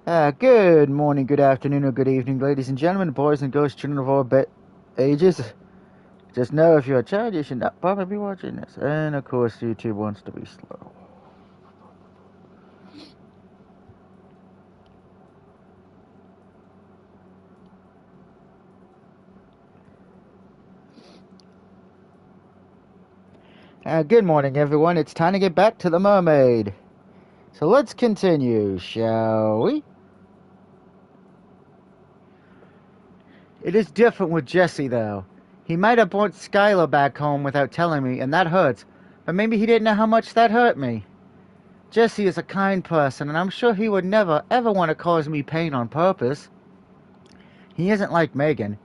Good morning, good afternoon, or good evening, ladies and gentlemen, boys and girls, children of all ages. Just know if you're a child, you should not probably be watching this. And of course, YouTube wants to be slow. Good morning, everyone. It's time to get back to the Mermaid. So let's continue, shall we? It is different with Jesse, though. He might have brought Skylar back home without telling me, and that hurts. But maybe he didn't know how much that hurt me. Jesse is a kind person, and I'm sure he would never, ever want to cause me pain on purpose. He isn't like Megan.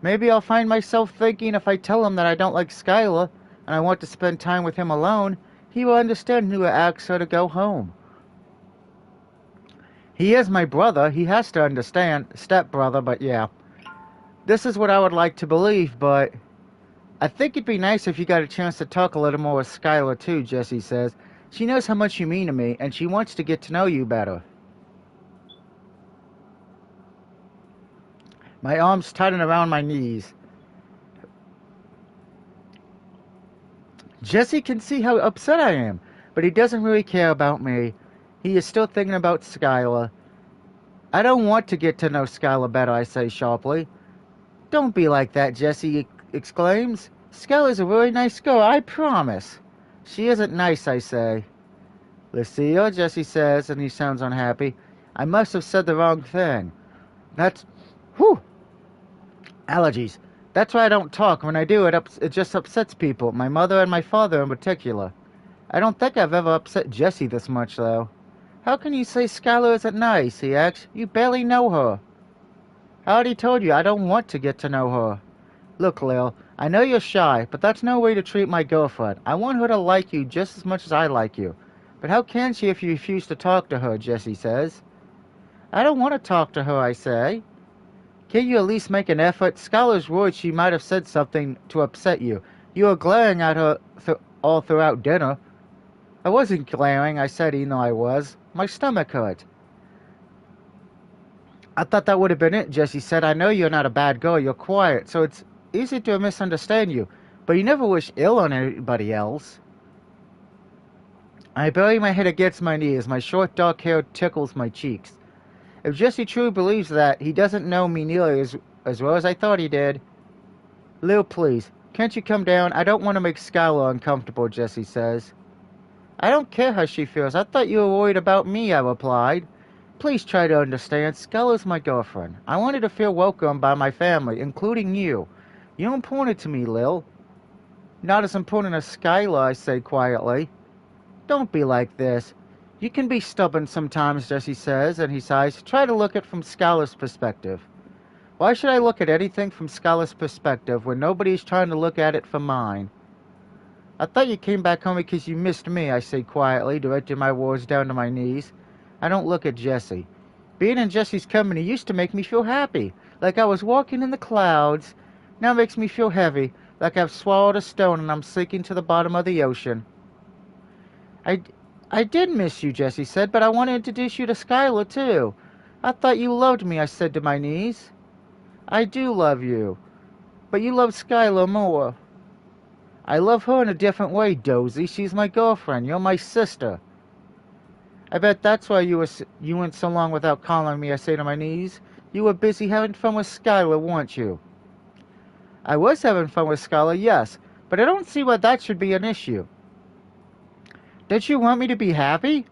Maybe I'll find myself thinking if I tell him that I don't like Skylar, and I want to spend time with him alone, he will understand and he will ask her to go home. He is my brother, he has to understand, stepbrother, but yeah. This is what I would like to believe, but I think it'd be nice if you got a chance to talk a little more with Skylar too, Jesse says. She knows how much you mean to me, and she wants to get to know you better. My arms tighten around my knees. Jesse can see how upset I am, but he doesn't really care about me. He is still thinking about Skylar. I don't want to get to know Skylar better, I say sharply. Don't be like that, Jesse exclaims. Skylar's a really nice girl, I promise. She isn't nice, I say. Lucia, Jesse says, and he sounds unhappy. I must have said the wrong thing. Whew! Allergies. That's why I don't talk. When I do, it just upsets people. My mother and my father in particular. I don't think I've ever upset Jessie this much, though. How can you say Skylar isn't nice, he asks. You barely know her. I already told you I don't want to get to know her. Look, Lil, I know you're shy, but that's no way to treat my girlfriend. I want her to like you just as much as I like you. But how can she if you refuse to talk to her, Jessie says. I don't want to talk to her, I say. Can't you at least make an effort? Skylar's worried she might have said something to upset you. You were glaring at her all throughout dinner. I wasn't glaring, I said, even though I was. My stomach hurt. I thought that would have been it, Jessie said. I know you're not a bad girl, you're quiet, so it's easy to misunderstand you. But you never wish ill on anybody else. I bury my head against my knees. My short dark hair tickles my cheeks. If Jesse truly believes that, he doesn't know me nearly as well as I thought he did. Lil, please, can't you come down? I don't want to make Skylar uncomfortable, Jesse says. I don't care how she feels. I thought you were worried about me, I replied. Please try to understand. Skylar's my girlfriend. I wanted to feel welcome by my family, including you. You're important to me, Lil. Not as important as Skylar, I say quietly. Don't be like this. You can be stubborn sometimes, Jesse says, and he sighs. Try to look at it from Skylar's perspective. Why should I look at anything from Skylar's perspective when nobody's trying to look at it from mine? I thought you came back home because you missed me, I say quietly, directing my words down to my knees. I don't look at Jesse. Being in Jesse's company used to make me feel happy, like I was walking in the clouds. Now it makes me feel heavy, like I've swallowed a stone and I'm sinking to the bottom of the ocean. I did miss you, Jesse said, but I want to introduce you to Skylar, too. I thought you loved me, I said to my knees. I do love you, but you love Skylar more. I love her in a different way, Dozy. She's my girlfriend. You're my sister. I bet that's why you went so long without calling me, I say to my knees. You were busy having fun with Skylar, weren't you? I was having fun with Skylar, yes, but I don't see why that should be an issue. Don't you want me to be happy?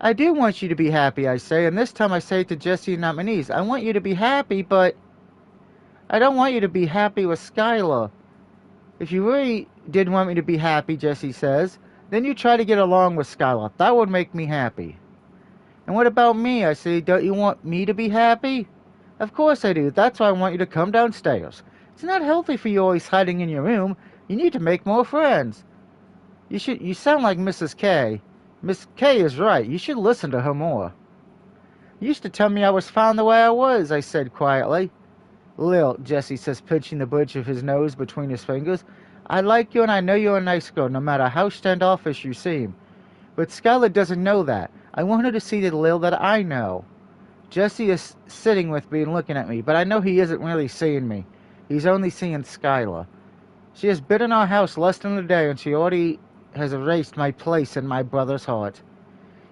I do want you to be happy, I say, and this time I say it to Jesse and not my niece. I want you to be happy, but I don't want you to be happy with Skylar. If you really did want me to be happy, Jesse says, then you try to get along with Skylar. That would make me happy. And what about me? I say, don't you want me to be happy? Of course I do. That's why I want you to come downstairs. It's not healthy for you always hiding in your room. You need to make more friends. You sound like Mrs. K. Miss K is right. You should listen to her more. You used to tell me I was fine the way I was, I said quietly. Lil, Jesse says, pinching the bridge of his nose between his fingers. I like you and I know you're a nice girl, no matter how standoffish you seem. But Skylar doesn't know that. I want her to see the Lil that I know. Jesse is sitting with me and looking at me, but I know he isn't really seeing me. He's only seeing Skylar. She has been in our house less than a day, and she already has erased my place in my brother's heart.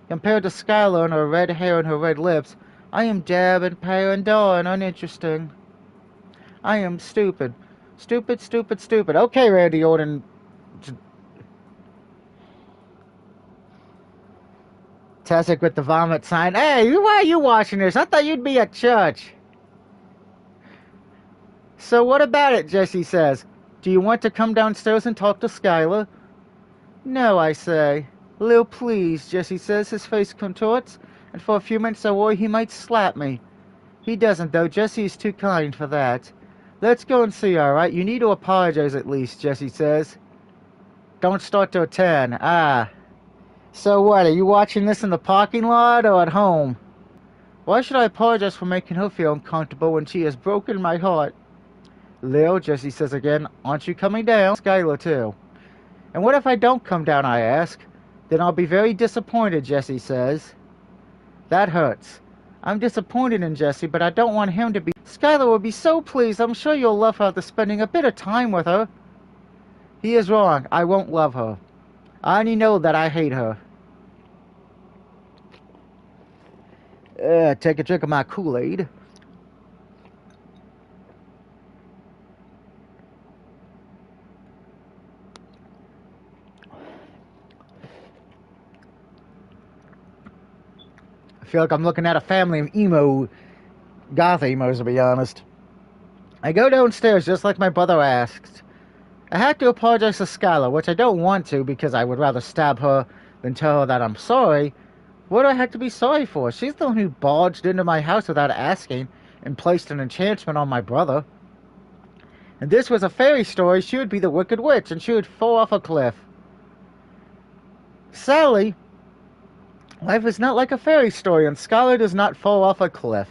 Compared to Skylar and her red hair and her red lips, I am dab and pale and dull and uninteresting. I am stupid. Stupid, stupid, stupid. Okay, Randy Orton. Tessic with the vomit sign. Hey, why are you watching this? I thought you'd be at church. So what about it, Jesse says. Do you want to come downstairs and talk to Skylar? No, I say. Lil, please, Jesse says, his face contorts, and for a few minutes I worry he might slap me. He doesn't, though. Jesse is too kind for that. Let's go and see, alright? You need to apologize at least, Jesse says. Don't start till 10. Ah. So what, are you watching this in the parking lot or at home? Why should I apologize for making her feel uncomfortable when she has broken my heart? Lil, Jesse says again, aren't you coming down? Skylar, too. And what if I don't come down, I ask? Then I'll be very disappointed, Jesse says. That hurts. I'm disappointed in Jesse, but I don't want him to be. Skylar will be so pleased. I'm sure you'll love her after spending a bit of time with her. He is wrong. I won't love her. I only know that I hate her. Take a drink of my Kool-Aid. I feel like I'm looking at a family of goth emos, to be honest. I go downstairs just like my brother asked. I have to apologize to Skylar, which I don't want to because I would rather stab her than tell her that I'm sorry. What do I have to be sorry for? She's the one who barged into my house without asking and placed an enchantment on my brother. And this was a fairy story. She would be the Wicked Witch, and she would fall off a cliff. Sally, life is not like a fairy story, and Skylar does not fall off a cliff.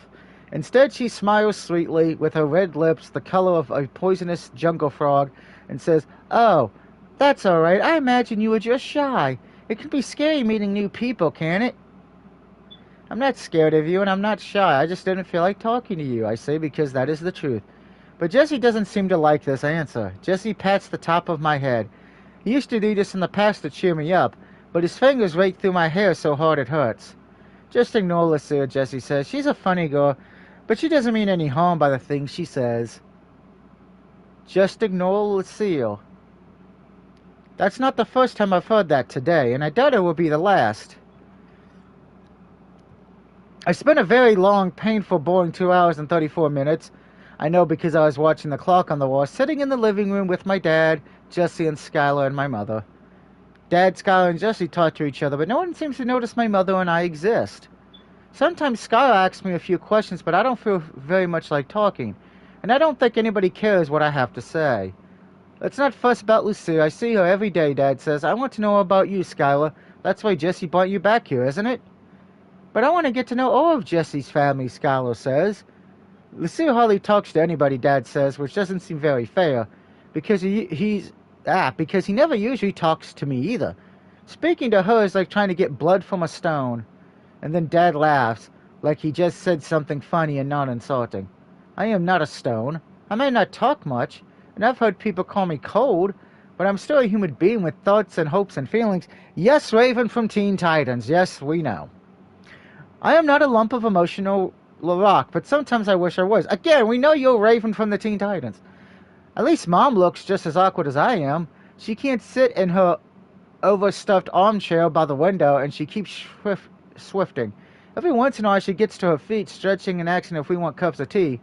Instead, she smiles sweetly with her red lips, the color of a poisonous jungle frog, and says, "Oh, that's all right. I imagine you were just shy. It can be scary meeting new people, can't it?" I'm not scared of you, and I'm not shy. I just didn't feel like talking to you, I say, because that is the truth. But Jesse doesn't seem to like this answer. Jesse pats the top of my head. He used to do this in the past to cheer me up, but his fingers rake through my hair so hard it hurts. Just ignore Lucille, Jesse says. She's a funny girl, but she doesn't mean any harm by the things she says. Just ignore Lucille. That's not the first time I've heard that today, and I doubt it will be the last. I spent a very long, painful, boring 2 hours and 34 minutes. I know because I was watching the clock on the wall, sitting in the living room with my dad, Jesse, and Skylar, and my mother. Dad, Skylar, and Jesse talk to each other, but no one seems to notice my mother and I exist. Sometimes Skylar asks me a few questions, but I don't feel very much like talking, and I don't think anybody cares what I have to say. Let's not fuss about Lucille. I see her every day, Dad says. I want to know about you, Skylar. That's why Jesse brought you back here, isn't it? But I want to get to know all of Jesse's family, Skylar says. Lucille hardly talks to anybody, Dad says, which doesn't seem very fair, because he never usually talks to me either. Speaking to her is like trying to get blood from a stone. And then Dad laughs, like he just said something funny and not insulting. I am not a stone. I may not talk much, and I've heard people call me cold, but I'm still a human being with thoughts and hopes and feelings. Yes, Raven from Teen Titans. Yes, we know. I am not a lump of emotional rock, but sometimes I wish I was. Again, we know you're Raven from the Teen Titans. At least Mom looks just as awkward as I am. She can't sit in her overstuffed armchair by the window, and she keeps swifting. Every once in a while, she gets to her feet, stretching and asking if we want cups of tea.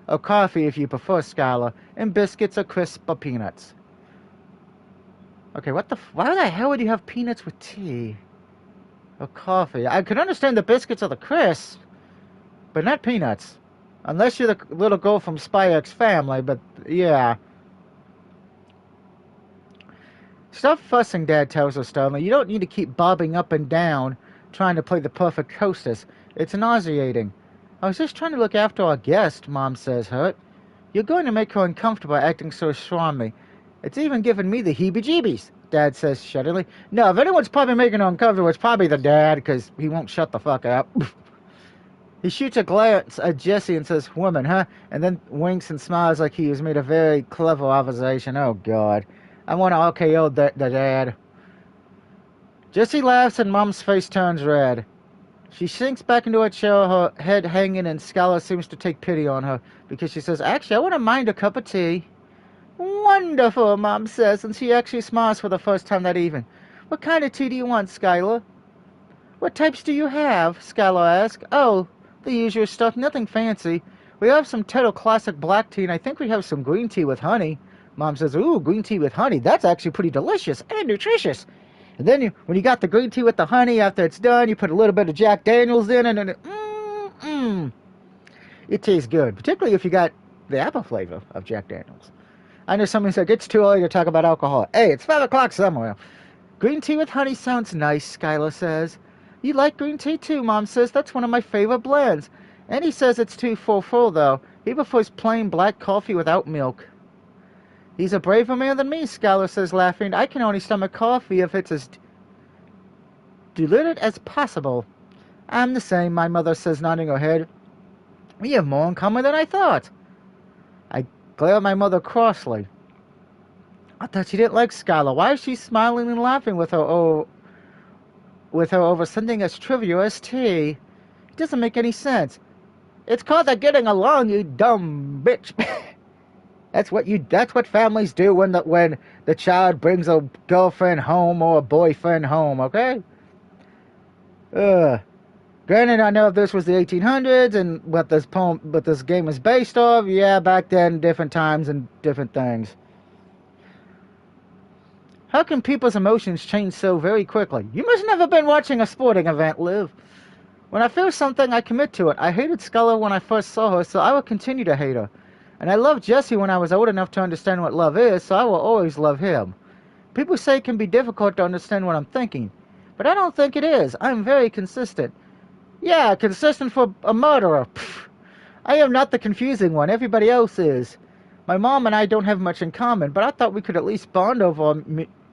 Or coffee, if you prefer, Skylar. And biscuits or crisp or peanuts. Okay, why the hell would you have peanuts with tea? Or coffee? I could understand the biscuits or the crisps, but not peanuts. Unless you're the little girl from Spy X Family, but yeah. Stop fussing, Dad tells her sternly. You don't need to keep bobbing up and down, trying to play the perfect hostess. It's nauseating. I was just trying to look after our guest, Mom says, hurt. You're going to make her uncomfortable acting so strongly. It's even given me the heebie-jeebies, Dad says shudderingly. No, if anyone's probably making her uncomfortable, it's probably the dad, because he won't shut the fuck up. He shoots a glance at Jesse and says, "Woman, huh?" And then winks and smiles like he has made a very clever observation. Oh, God. I want to RKO the dad. Jesse laughs and Mom's face turns red. She sinks back into her chair, her head hanging, and Skylar seems to take pity on her because she says, "Actually, I wouldn't mind a cup of tea." "Wonderful," Mom says, and she actually smiles for the first time that evening. "What kind of tea do you want, Skylar?" "What types do you have?" Skylar asks. "Oh, the usual stuff, nothing fancy. We have some Turtle Classic black tea, and I think we have some green tea with honey." Mom says, "Ooh, green tea with honey. That's actually pretty delicious and nutritious." And then when you got the green tea with the honey, after it's done, you put a little bit of Jack Daniels in, and then it tastes good, particularly if you got the apple flavor of Jack Daniels. I know somebody's like, "It's too early to talk about alcohol." Hey, it's 5 o'clock somewhere. "Green tea with honey sounds nice," Skylar says. "You like green tea too," Mom says. "That's one of my favorite blends." And he says it's too full, though. He prefers plain black coffee without milk. "He's a braver man than me," Skylar says, laughing. "I can only stomach coffee if it's as diluted as possible." "I'm the same," my mother says, nodding her head. "We have more in common than I thought." I glare at my mother crossly. I thought she didn't like Skylar. Why is she smiling and laughing with her over something as trivial as tea? It doesn't make any sense. "It's called the getting along, you dumb bitch." That's what families do when the child brings a girlfriend home or a boyfriend home, okay? Granted, I know if this was the 1800s and what this game is based off, yeah, back then, different times and different things. How can people's emotions change so very quickly? You must never been watching a sporting event, Liv. When I feel something, I commit to it. I hated Skylar when I first saw her, so I will continue to hate her. And I loved Jesse when I was old enough to understand what love is, so I will always love him. People say it can be difficult to understand what I'm thinking, but I don't think it is. I'm very consistent. Yeah, consistent for a murderer. Pfft. I am not the confusing one. Everybody else is. My mom and I don't have much in common, but I thought we could at least bond over our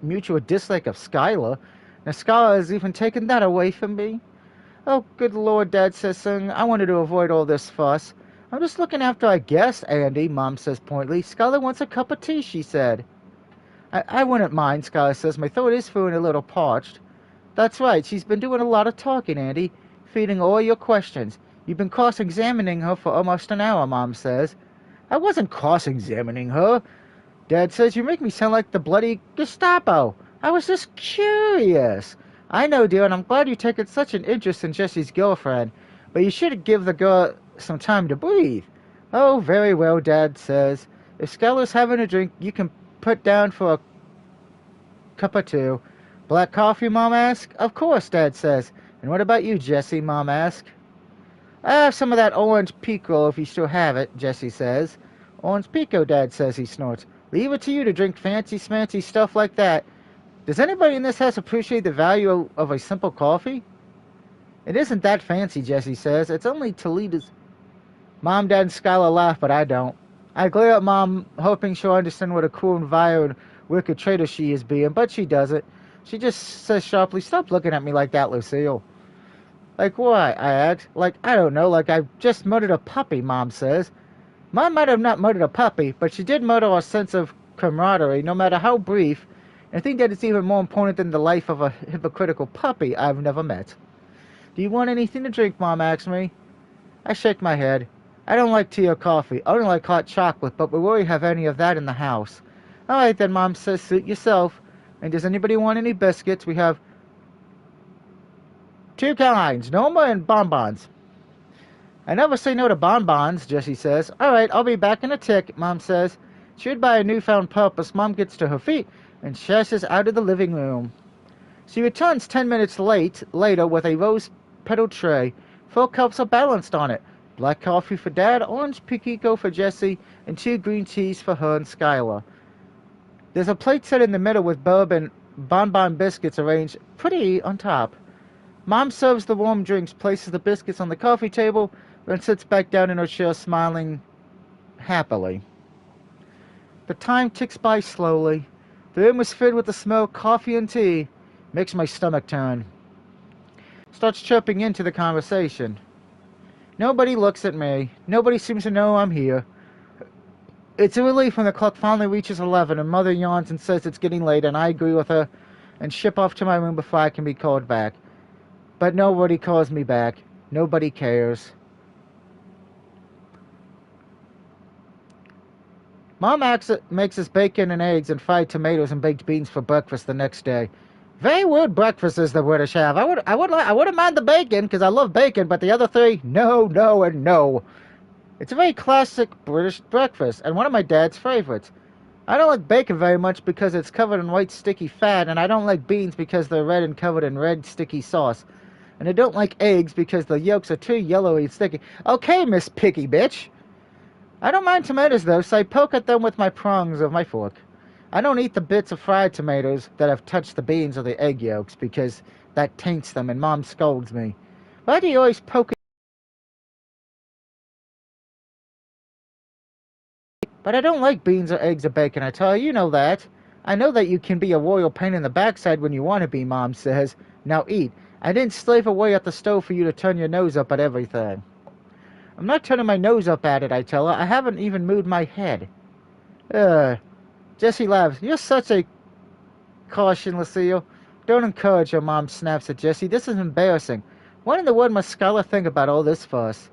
mutual dislike of Skylar. Now Skylar has even taken that away from me. "Oh, good Lord," Dad says, saying, "I wanted to avoid all this fuss. I'm just looking after our guest, Andy," Mom says pointedly. "Skylar wants a cup of tea," she said. I wouldn't mind," Skylar says. "My throat is feeling a little parched." "That's right. She's been doing a lot of talking, Andy, feeding all your questions. You've been cross-examining her for almost an hour," Mom says. "I wasn't cross-examining her," Dad says. "You make me sound like the bloody Gestapo. I was just curious." "I know, dear, and I'm glad you've taken such an interest in Jesse's girlfriend, but you should give the girl some time to breathe." "Oh, very well," Dad says. "If Skylar's having a drink, you can put down for a cup or two." "Black coffee?" Mom asks. "Of course," Dad says. "And what about you, Jesse?" Mom asks. "I have some of that orange pico if you still have it," Jesse says. "Orange pico," Dad says. He snorts. "Leave it to you to drink fancy smancy stuff like that. Does anybody in this house appreciate the value of a simple coffee?" "It isn't that fancy," Jesse says. "It's only Toledo's." Mom, Dad, and Skylar laugh, but I don't. I glare at Mom, hoping she'll understand what a cruel and vile and wicked traitor she is being, but she doesn't. She just says sharply, "Stop looking at me like that, Lucille." "Like what?" I ask. "Like, I don't know, like I've just murdered a puppy," Mom says. Mom might have not murdered a puppy, but she did murder our sense of camaraderie, no matter how brief, and I think that it's even more important than the life of a hypocritical puppy I've never met. "Do you want anything to drink?" Mom asks me. I shake my head. I don't like tea or coffee. I only like hot chocolate, but we rarely have any of that in the house. "All right, then," Mom says. "Suit yourself. And does anybody want any biscuits? We have 2 kinds, Noma and bonbons." "I never say no to bonbons," Jessie says. "All right, I'll be back in a tick," Mom says. Cheered by a newfound purpose, Mom gets to her feet and chases out of the living room. She returns 10 minutes later with a rose-petal tray. 4 cups are balanced on it. Black coffee for Dad, orange pico for Jessie, and 2 green teas for her and Skylar. There's a plate set in the middle with bourbon bonbon biscuits arranged pretty on top. Mom serves the warm drinks, places the biscuits on the coffee table, then sits back down in her chair smiling happily. The time ticks by slowly. The room is filled with the smell of coffee and tea. Makes my stomach turn. Starts chirping into the conversation. Nobody looks at me. Nobody seems to know I'm here. It's a relief when the clock finally reaches 11 and Mother yawns and says it's getting late, and I agree with her and ship off to my room before I can be called back. But nobody calls me back. Nobody cares. Mom makes us bacon and eggs and fried tomatoes and baked beans for breakfast the next day. Very weird breakfasts the British have. I wouldn't mind the bacon because I love bacon, but the other three, no, no, and no. It's a very classic British breakfast and one of my dad's favorites. I don't like bacon very much because it's covered in white sticky fat, and I don't like beans because they're red and covered in red sticky sauce. And I don't like eggs because the yolks are too yellowy and sticky. Okay, Miss Picky Bitch. I don't mind tomatoes though, so I poke at them with my prongs of my fork. I don't eat the bits of fried tomatoes that have touched the beans or the egg yolks because that taints them and Mom scolds me. Why do you always poke at... But I don't like beans or eggs or bacon, I tell you, you know that. I know that you can be a royal pain in the backside when you want to be, Mom says. Now eat. I didn't slave away at the stove for you to turn your nose up at everything. I'm not turning my nose up at it, I tell her. I haven't even moved my head. Jessie laughs. You're such a... Caution, Lucille. Don't encourage her, Mom snaps at Jessie. This is embarrassing. What in the world must Skylar think about all this fuss?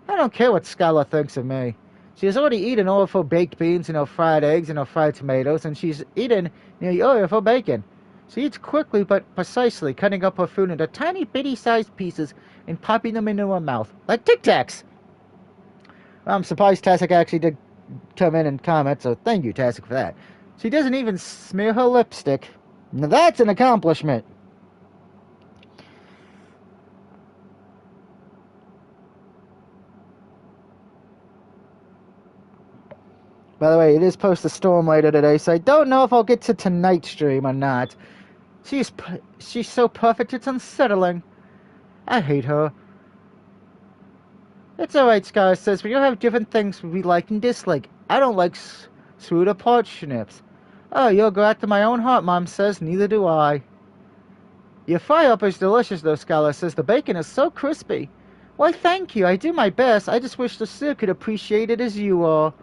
I don't care what Skylar thinks of me. She has already eaten all of her baked beans and her fried eggs and her fried tomatoes, and she's eaten nearly all of her bacon. She eats quickly but precisely, cutting up her food into tiny bitty-sized pieces and popping them into her mouth, like Tic Tacs. Well, I'm surprised Tasek actually did come in and comment, so thank you, Tasek, for that. She doesn't even smear her lipstick. Now that's an accomplishment. By the way, it is supposed to storm later today, so I don't know if I'll get to tonight's stream or not. She's so perfect, it's unsettling. I hate her. It's alright, Skylar says. We all have different things we like and dislike. I don't like sweet or parsnips. Oh, you'll go after my own heart, Mom says. Neither do I. Your fry-up is delicious, though, Skylar says. The bacon is so crispy. Why, thank you. I do my best. I just wish Lucille could appreciate it as you are.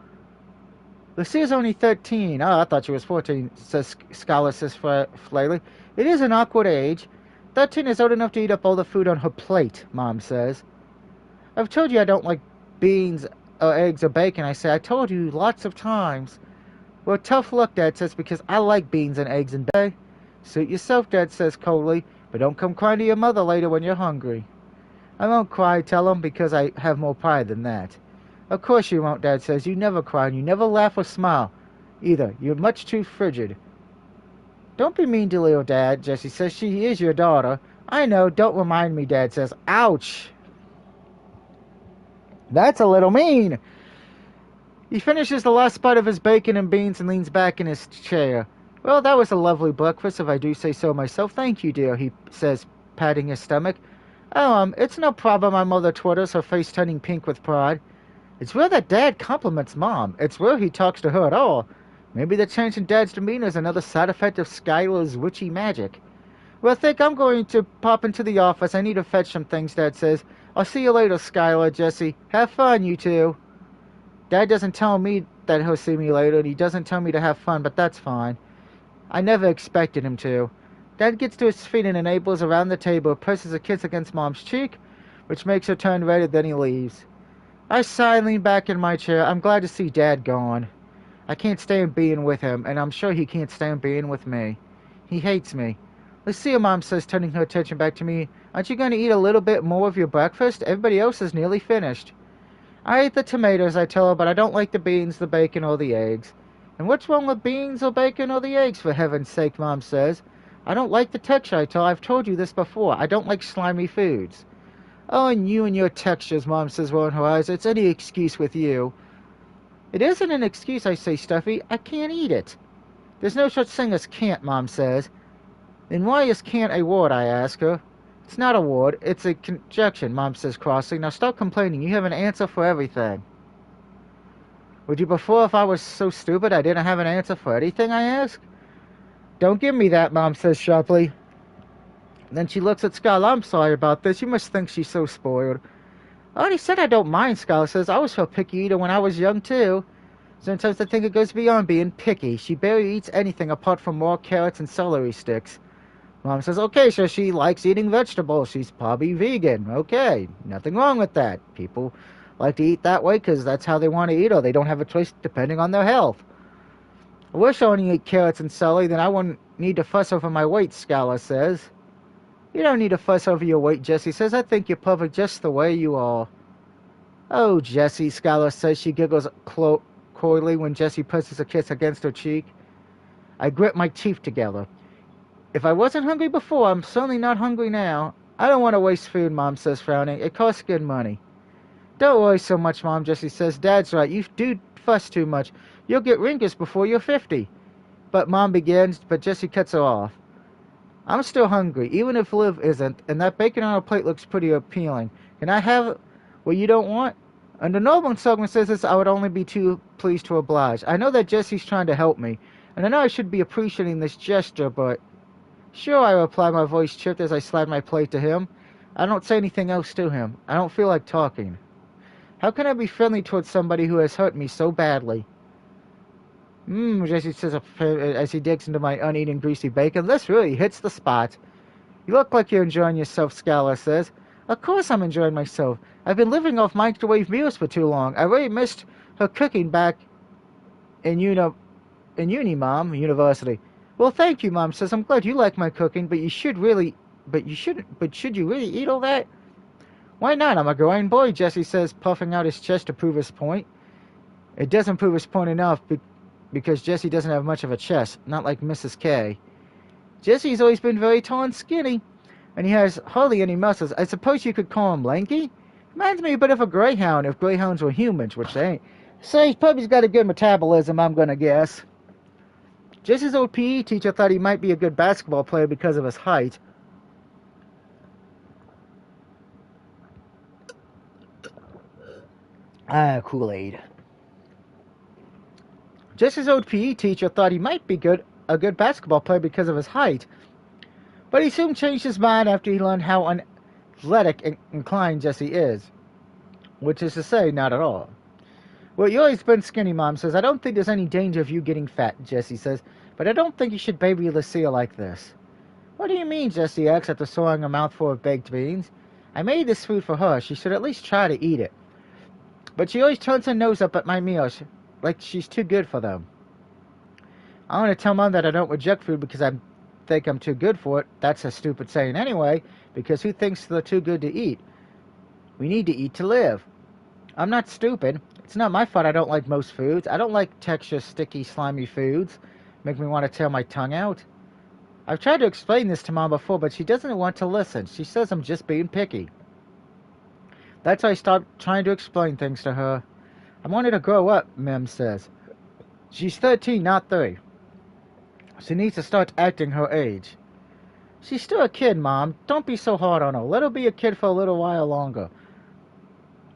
Lucille's only 13. Oh, I thought she was 14, says Skylar says flatly. It is an awkward age. 13 is old enough to eat up all the food on her plate, Mom says. I've told you I don't like beans or eggs or bacon, I say. I told you lots of times. Well, tough luck, Dad says, because I like beans and eggs and bacon. Suit yourself, Dad says coldly, but don't come crying to your mother later when you're hungry. I won't cry, tell him, because I have more pride than that. Of course you won't, Dad says. You never cry, and you never laugh or smile, either. You're much too frigid. Don't be mean to Leo, Dad, Jessie says. She is your daughter. I know, don't remind me, Dad says. Ouch! That's a little mean. He finishes the last bite of his bacon and beans and leans back in his chair. Well, that was a lovely breakfast, if I do say so myself. Thank you, dear, he says, patting his stomach. Oh, it's no problem, my mother twitters, her face turning pink with pride. It's rare that Dad compliments Mom. It's rare he talks to her at all. Maybe the change in Dad's demeanor is another side effect of Skylar's witchy magic. Well, I think I'm going to pop into the office. I need to fetch some things, Dad says. I'll see you later, Skylar, Jessie. Have fun, you two. Dad doesn't tell me that he'll see me later, and he doesn't tell me to have fun, but that's fine. I never expected him to. Dad gets to his feet and enables around the table, presses a kiss against Mom's cheek, which makes her turn red, and then he leaves. I sigh and lean back in my chair. I'm glad to see Dad gone. I can't stand being with him, and I'm sure he can't stand being with me. He hates me. Lucille, Mom says, turning her attention back to me. Aren't you going to eat a little bit more of your breakfast? Everybody else is nearly finished. I eat the tomatoes, I tell her, but I don't like the beans, the bacon, or the eggs. And what's wrong with beans or bacon or the eggs, for heaven's sake, Mom says. I don't like the texture, I tell her. I've told you this before. I don't like slimy foods. Oh, and you and your textures, Mom says, rolling her eyes. It's any excuse with you. It isn't an excuse, I say, Stuffy. I can't eat it. There's no such thing as can't, Mom says. Then why is can't a word, I ask her. It's not a word, it's a conjunction, Mom says crossly. Now stop complaining, you have an answer for everything. Would you prefer if I was so stupid I didn't have an answer for anything, I ask? Don't give me that, Mom says sharply. Then she looks at Skylar. I'm sorry about this, you must think she's so spoiled. I already said I don't mind, Skylar says. I was a picky eater when I was young, too. Sometimes I think it goes beyond being picky. She barely eats anything apart from raw carrots and celery sticks. Mom says, okay, so she likes eating vegetables. She's probably vegan. Okay, nothing wrong with that. People like to eat that way because that's how they want to eat, or they don't have a choice depending on their health. I wish I only ate carrots and celery, then I wouldn't need to fuss over my weight, Skylar says. You don't need to fuss over your weight, Jessie says. I think you're perfect just the way you are. Oh, Jessie, Skylar says. She giggles coyly when Jessie presses a kiss against her cheek. I grit my teeth together. If I wasn't hungry before, I'm certainly not hungry now. I don't want to waste food, Mom says, frowning. It costs good money. Don't worry so much, Mom, Jessie says. Dad's right. You do fuss too much. You'll get wrinkles before you're 50. But Mom begins, but Jessie cuts her off. I'm still hungry, even if Liv isn't, and that bacon on her plate looks pretty appealing. Can I have what you don't want? Under normal circumstances, I would only be too pleased to oblige. I know that Jessie's trying to help me, and I know I should be appreciating this gesture, but... Sure, I reply, my voice chipped as I slide my plate to him. I don't say anything else to him. I don't feel like talking. How can I be friendly towards somebody who has hurt me so badly? Jesse says as he digs into my uneaten greasy bacon. This really hits the spot. You look like you're enjoying yourself, Skylar says. Of course I'm enjoying myself. I've been living off microwave meals for too long. I really missed her cooking back in university. Well, thank you, Mom says. I'm glad you like my cooking, but should you really eat all that? Why not? I'm a growing boy, Jesse says, puffing out his chest to prove his point. It doesn't prove his point enough because Jesse doesn't have much of a chest, not like Mrs. K. Jesse's always been very tall and skinny, and he has hardly any muscles. I suppose you could call him lanky? Reminds me a bit of a greyhound if greyhounds were humans, which they ain't. So he's probably got a good metabolism, I'm gonna guess. Jesse's old PE teacher thought he might be a good basketball player because of his height. Kool-Aid. Jesse's old PE teacher thought he might be a good basketball player because of his height. But he soon changed his mind after he learned how athletic and inclined Jesse is. Which is to say, not at all. Well, you've always been skinny, Mom says. I don't think there's any danger of you getting fat, Jesse says. But I don't think you should baby Lucia like this. What do you mean, Jesse asks after swallowing a mouthful of baked beans. I made this food for her. She should at least try to eat it. But she always turns her nose up at my meals, like she's too good for them. I want to tell Mom that I don't reject food because I think I'm too good for it. That's a stupid saying anyway, because who thinks they're too good to eat? We need to eat to live. I'm not stupid. It's not my fault I don't like most foods. I don't like texture, sticky, slimy foods. Make me want to tear my tongue out. I've tried to explain this to Mom before, but she doesn't want to listen. She says I'm just being picky. That's why I stopped trying to explain things to her. I want her to grow up, Mem says. She's 13, not 3. She needs to start acting her age. She's still a kid, Mom. Don't be so hard on her. Let her be a kid for a little while longer.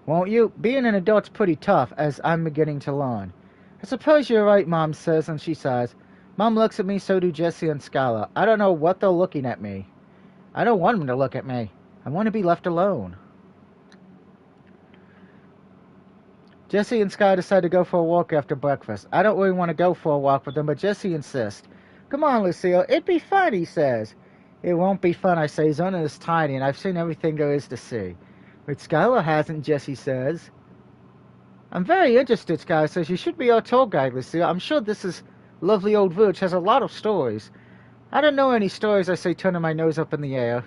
Won't you? Being an adult's pretty tough, as I'm beginning to learn. I suppose you're right, Mom says, and she sighs. Mom looks at me, so do Jesse and Skylar. I don't know what they're looking at me. I don't want them to look at me. I want to be left alone. Jesse and Sky decide to go for a walk after breakfast. I don't really want to go for a walk with them, but Jesse insists. Come on, Lucille. It'd be fun, he says. It won't be fun, I say. Zennor is tiny, and I've seen everything there is to see. But Skylar hasn't, Jesse says. I'm very interested, Skylar says. You should be our tour guide, Lucille. I'm sure this is lovely old village has a lot of stories. I don't know any stories, I say, turning my nose up in the air.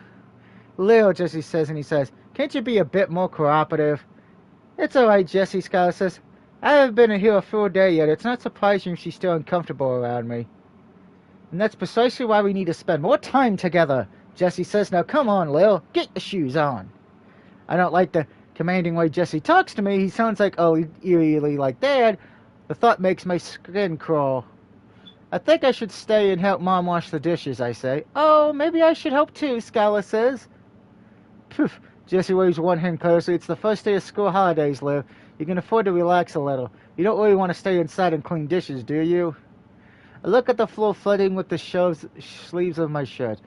Lil, Jesse says, and he says, can't you be a bit more cooperative? It's all right, Jesse, Skylar says. I haven't been here a full day yet. It's not surprising she's still uncomfortable around me. And that's precisely why we need to spend more time together, Jesse says. Now come on, Lil, get your shoes on. I don't like the commanding way Jesse talks to me. He sounds like, oh, eerily like Dad. The thought makes my skin crawl. I think I should stay and help Mom wash the dishes, I say. Oh, maybe I should help too, Skylar says. Poof. Jesse waves one hand closely. It's the first day of school holidays, Liv. You can afford to relax a little. You don't really want to stay inside and clean dishes, do you? I look at the floor flooding with the sleeves of my shirt.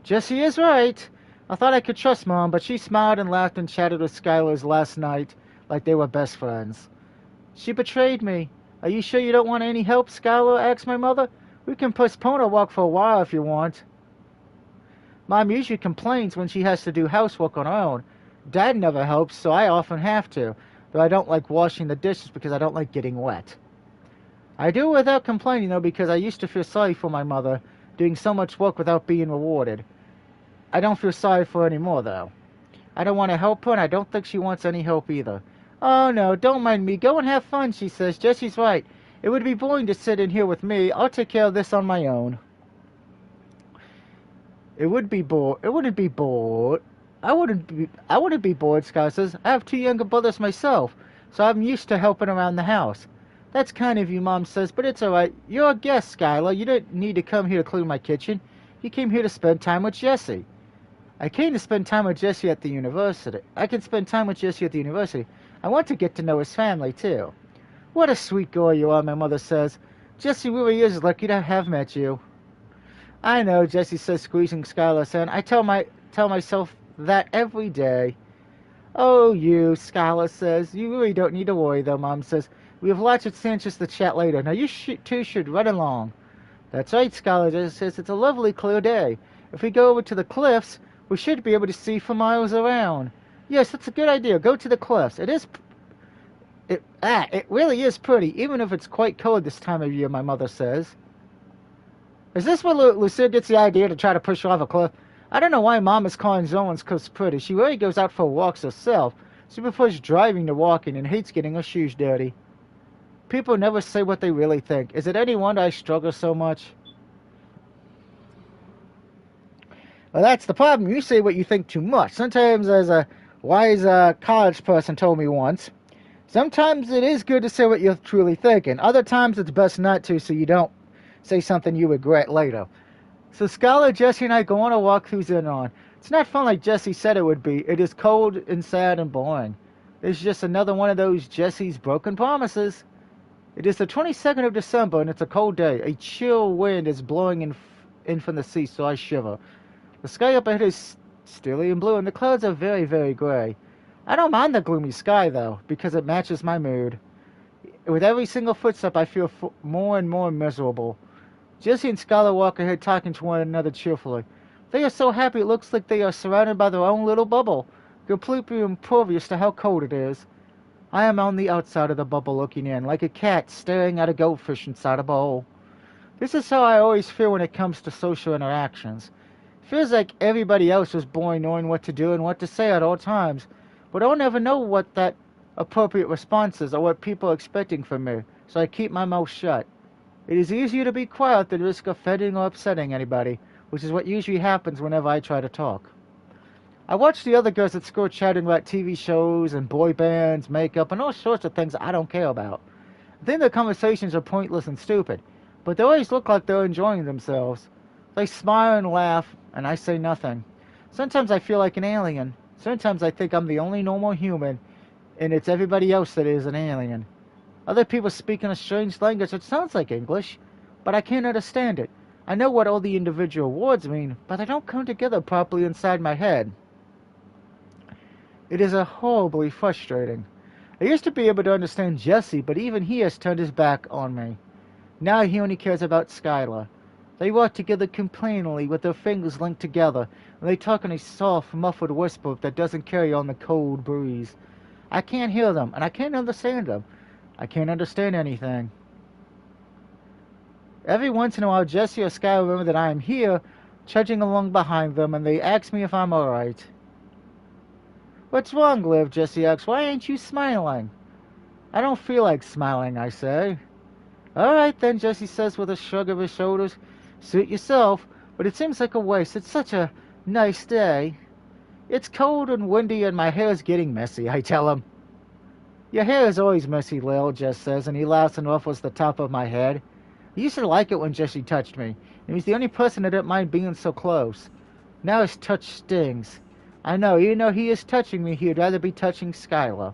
Jesse is right. I thought I could trust Mom, but she smiled and laughed and chatted with Skylar's last night like they were best friends. She betrayed me. Are you sure you don't want any help, Skylar? Asked my mother. We can postpone our walk for a while if you want. Mom usually complains when she has to do housework on her own. Dad never helps, so I often have to, though I don't like washing the dishes because I don't like getting wet. I do it without complaining, though, because I used to feel sorry for my mother, doing so much work without being rewarded. I don't feel sorry for her anymore, though. I don't want to help her, and I don't think she wants any help either. Oh, no, don't mind me. Go and have fun, she says. Jessie's right. It would be boring to sit in here with me. I'll take care of this on my own. It wouldn't be bored. I wouldn't be bored, Sky says. I have 2 younger brothers myself, so I'm used to helping around the house. That's kind of you, Mom says, but it's alright. You're a guest, Skylar. You didn't need to come here to clean my kitchen. You came here to spend time with Jessie. I came to spend time with Jessie at the university. I can spend time with Jessie at the university. I want to get to know his family, too. What a sweet girl you are, my mother says. Jessie really is lucky to have met you. I know, Jessie says, squeezing Skylar's hand. I tell myself that every day. Oh, you, Skylar says. You really don't need to worry, though, Mom says. We have lots of chances to chat later. Now you two should run along. That's right, Skylar says. It's a lovely, clear day. If we go over to the cliffs, we should be able to see for miles around. Yes, that's a good idea. Go to the cliffs. It really is pretty, even if it's quite cold this time of year, my mother says. Is this where Lucille gets the idea to try to push her off a cliff? I don't know why Mom is calling Zolan's cliffs pretty. She really goes out for walks herself. She prefers driving to walking and hates getting her shoes dirty. People never say what they really think. Is it any wonder I struggle so much? Well, that's the problem. You say what you think too much. Sometimes, as a wise college person told me once, sometimes it is good to say what you're truly thinking. Other times it's best not to, so you don't say something you regret later. So Skylar, Jessie, and I go on a walk through Zennor. It's not fun like Jessie said it would be. It is cold and sad and boring. It's just another one of those Jessie's broken promises. It is the 22nd of December, and it's a cold day. A chill wind is blowing in from the sea, so I shiver. The sky up ahead is steely and blue, and the clouds are very, very gray. I don't mind the gloomy sky, though, because it matches my mood. With every single footstep, I feel more and more miserable. Jessie and Skylar walk ahead, talking to one another cheerfully. They are so happy it looks like they are surrounded by their own little bubble, completely impervious to how cold it is. I am on the outside of the bubble looking in, like a cat staring at a goldfish inside a bowl. This is how I always feel when it comes to social interactions. It feels like everybody else was born knowing what to do and what to say at all times, but I'll never know what that appropriate response is or what people are expecting from me, so I keep my mouth shut. It is easier to be quiet than risk offending or upsetting anybody, which is what usually happens whenever I try to talk. I watch the other girls at school chatting about TV shows and boy bands, makeup, and all sorts of things I don't care about. I think their conversations are pointless and stupid, but they always look like they're enjoying themselves. They smile and laugh, and I say nothing. Sometimes I feel like an alien. Sometimes I think I'm the only normal human, and it's everybody else that is an alien. Other people speak in a strange language that sounds like English, but I can't understand it. I know what all the individual words mean, but they don't come together properly inside my head. It is horribly frustrating. I used to be able to understand Jessie, but even he has turned his back on me. Now he only cares about Skylar. They walk together complainingly with their fingers linked together, and they talk in a soft, muffled whisper that doesn't carry on the cold breeze. I can't hear them, and I can't understand them. I can't understand anything. Every once in a while, Jessie or Skylar remember that I am here, trudging along behind them, and they ask me if I'm alright. What's wrong, Liv? Jessie asks. Why ain't you smiling? I don't feel like smiling, I say. Alright then, Jessie says with a shrug of her shoulders. Suit yourself, but it seems like a waste. It's such a nice day. It's cold and windy and my hair's getting messy, I tell him. Your hair is always messy, Lil, Jess says, and he laughs and ruffles the top of my head. I used to like it when Jessie touched me, and he was the only person that didn't mind being so close. Now his touch stings. I know, even though he is touching me, he would rather be touching Skylar.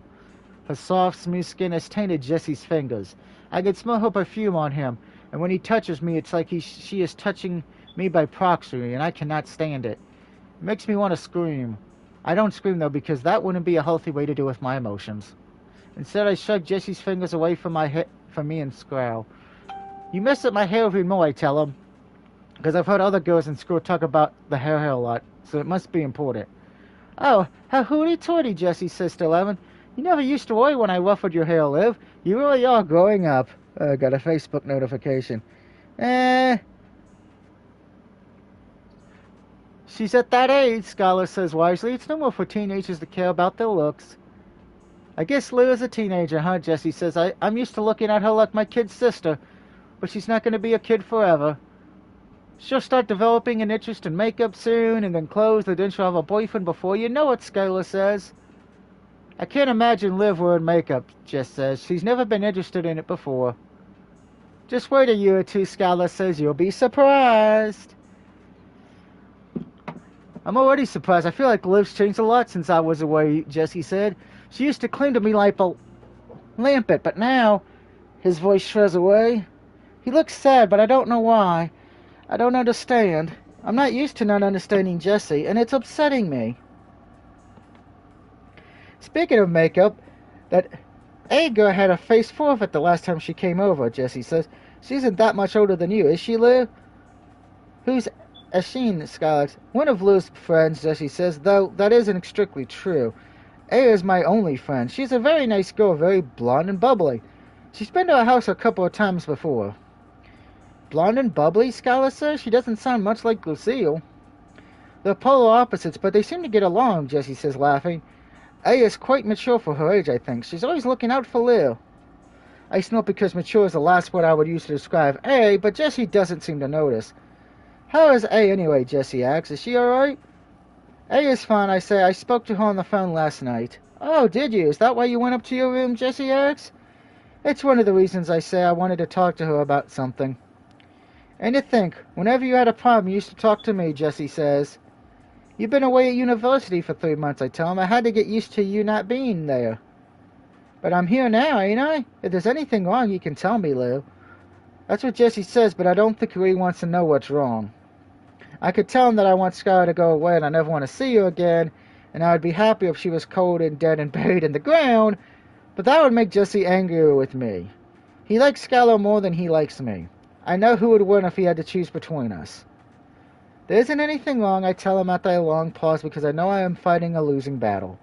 Her soft, smooth skin has tainted Jessie's fingers. I can smell her perfume on him, and when he touches me, it's like she is touching me by proxy, and I cannot stand it. It makes me want to scream. I don't scream though because that wouldn't be a healthy way to deal with my emotions. Instead, I shove Jesse's fingers away from me and scowl. You mess up my hair even more, I tell him. Because I've heard other girls in school talk about the hair a lot, so it must be important. Oh, how hooty-tooty, Jessie says to Lemon. You never used to worry when I ruffled your hair, Liv. You really are growing up. Got a Facebook notification. She's at that age, Skylar says wisely. It's normal for teenagers to care about their looks. I guess Lou is a teenager, huh? Jessie says. I'm used to looking at her like my kid's sister, but she's not going to be a kid forever. She'll start developing an interest in makeup soon, and then clothes, and then she'll have a boyfriend before you know it, Skylar says. I can't imagine Liv wearing makeup, Jess says. She's never been interested in it before. Just wait a year or two, Skylar says. You'll be surprised. I'm already surprised. I feel like Liv's changed a lot since I was away, Jessie said. She used to cling to me like a lampet, but now... His voice shreds away. He looks sad, but I don't know why. I don't understand. I'm not used to not understanding Jessie, and it's upsetting me. Speaking of makeup, that A girl had a face full of it the last time she came over, Jessie says. She isn't that much older than you, is she, Lou? Who's Asheen, Skylar? One of Lou's friends, Jessie says, though that isn't strictly true. A is my only friend. She's a very nice girl, very blonde and bubbly. She's been to our house a couple of times before. Blonde and bubbly, Skylar says? She doesn't sound much like Lucille. They're polar opposites, but they seem to get along, Jessie says, laughing. A is quite mature for her age, I think. She's always looking out for Lil. I snort because mature is the last word I would use to describe A, but Jessie doesn't seem to notice. How is A anyway, Jessie asks. Is she alright? A is fine, I say. I spoke to her on the phone last night. Oh, did you? Is that why you went up to your room, Jessie asks? It's one of the reasons I say I wanted to talk to her about something. And to think, whenever you had a problem, you used to talk to me, Jessie says. You've been away at university for 3 months, I tell him. I had to get used to you not being there. But I'm here now, ain't I? If there's anything wrong, you can tell me, Lou. That's what Jessie says, but I don't think he really wants to know what's wrong. I could tell him that I want Skylar to go away and I never want to see her again, and I would be happy if she was cold and dead and buried in the ground, but that would make Jessie angrier with me. He likes Skylar more than he likes me. I know who would win if he had to choose between us. There isn't anything wrong, I tell him after a long pause, because I know I am fighting a losing battle.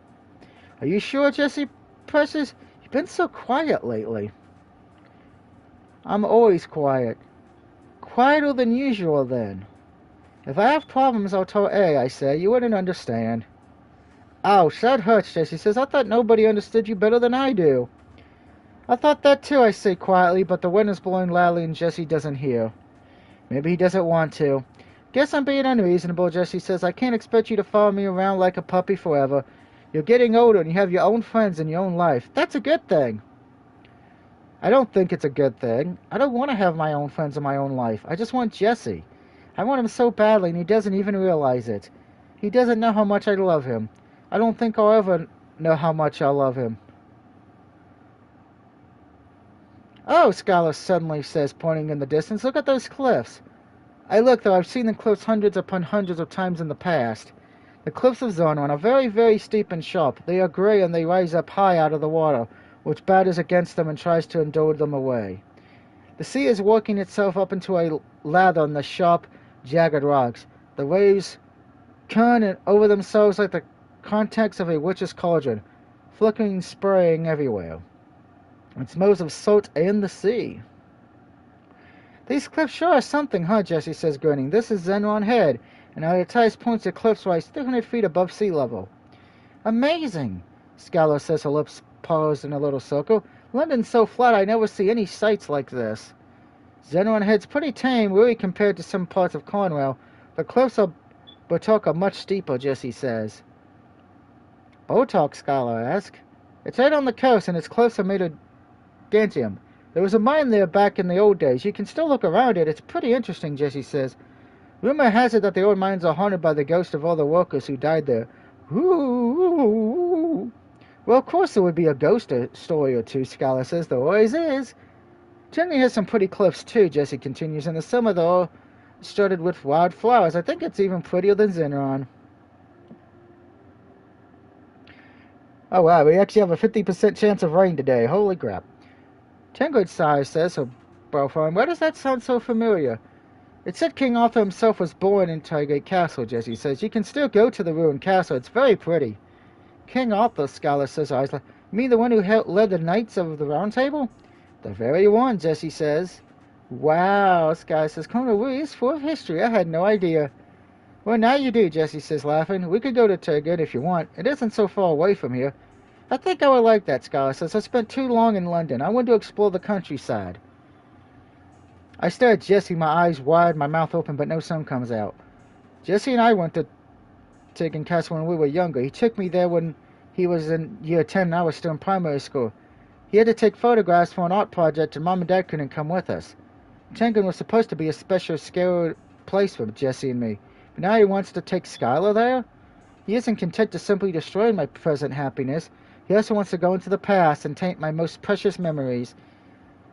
Are you sure, Jessie presses? You've been so quiet lately. I'm always quiet. Quieter than usual, then. If I have problems, I'll tell A, I say. You wouldn't understand. Ouch, that hurts, Jessie says. I thought nobody understood you better than I do. I thought that too, I say quietly, but the wind is blowing loudly and Jessie doesn't hear. Maybe he doesn't want to. Guess I'm being unreasonable, Jessie says. I can't expect you to follow me around like a puppy forever. You're getting older and you have your own friends and your own life. That's a good thing. I don't think it's a good thing. I don't want to have my own friends and my own life. I just want Jessie. I want him so badly and he doesn't even realize it. He doesn't know how much I love him. I don't think I'll ever know how much I love him. Oh, Skylar suddenly says, pointing in the distance. Look at those cliffs. I look, though I've seen the cliffs hundreds upon hundreds of times in the past. The cliffs of Zennor are very, very steep and sharp. They are gray and they rise up high out of the water, which batters against them and tries to endure them away. The sea is working itself up into a lather on the sharp, jagged rocks. The waves turn over themselves like the contacts of a witch's cauldron, flickering and spraying everywhere. It smells of salt and the sea. These cliffs sure are something, huh, Jessie says, grinning. This is Zennor Head, and our highest points of cliffs rise 300 feet above sea level. Amazing, Skylar says, her lips paused in a little circle. London's so flat I never see any sights like this. Zennor Head's pretty tame, really, compared to some parts of Cornwall. The cliffs of Botock are much steeper, Jessie says. Botock, Skylar asks. It's right on the coast, and its cliffs are made of Gantium. There was a mine there back in the old days. You can still look around it. It's pretty interesting, Jessie says. Rumor has it that the old mines are haunted by the ghosts of all the workers who died there. Ooh. Well, of course there would be a ghost story or two, Skylar says. There always is. Germany has some pretty cliffs, too, Jessie continues. In the summer, they're all studded with wild flowers. I think it's even prettier than Zennor. Oh wow, we actually have a 50% chance of rain today. Holy crap. Tangoid sighs, says her boyfriend. Why does that sound so familiar? It said King Arthur himself was born in Targate Castle, Jesse says. You can still go to the ruined castle. It's very pretty. King Arthur, Scholar says. You mean the one who led the Knights of the Round Table? The very one, Jesse says. Wow, Scholar says. Colonel Wu is full of history. I had no idea. Well, now you do, Jesse says, laughing. We could go to Turgut if you want. It isn't so far away from here. I think I would like that, Scholar says. I spent too long in London. I want to explore the countryside. I stare at Jesse, my eyes wide, my mouth open, but no sound comes out. Jesse and I went to Turgut Castle when we were younger. He took me there when he was in year 10 and I was still in primary school. He had to take photographs for an art project and Mom and Dad couldn't come with us. Tengen was supposed to be a special, scary place for Jesse and me. But now he wants to take Skylar there? He isn't content to simply destroy my present happiness. He also wants to go into the past and taint my most precious memories.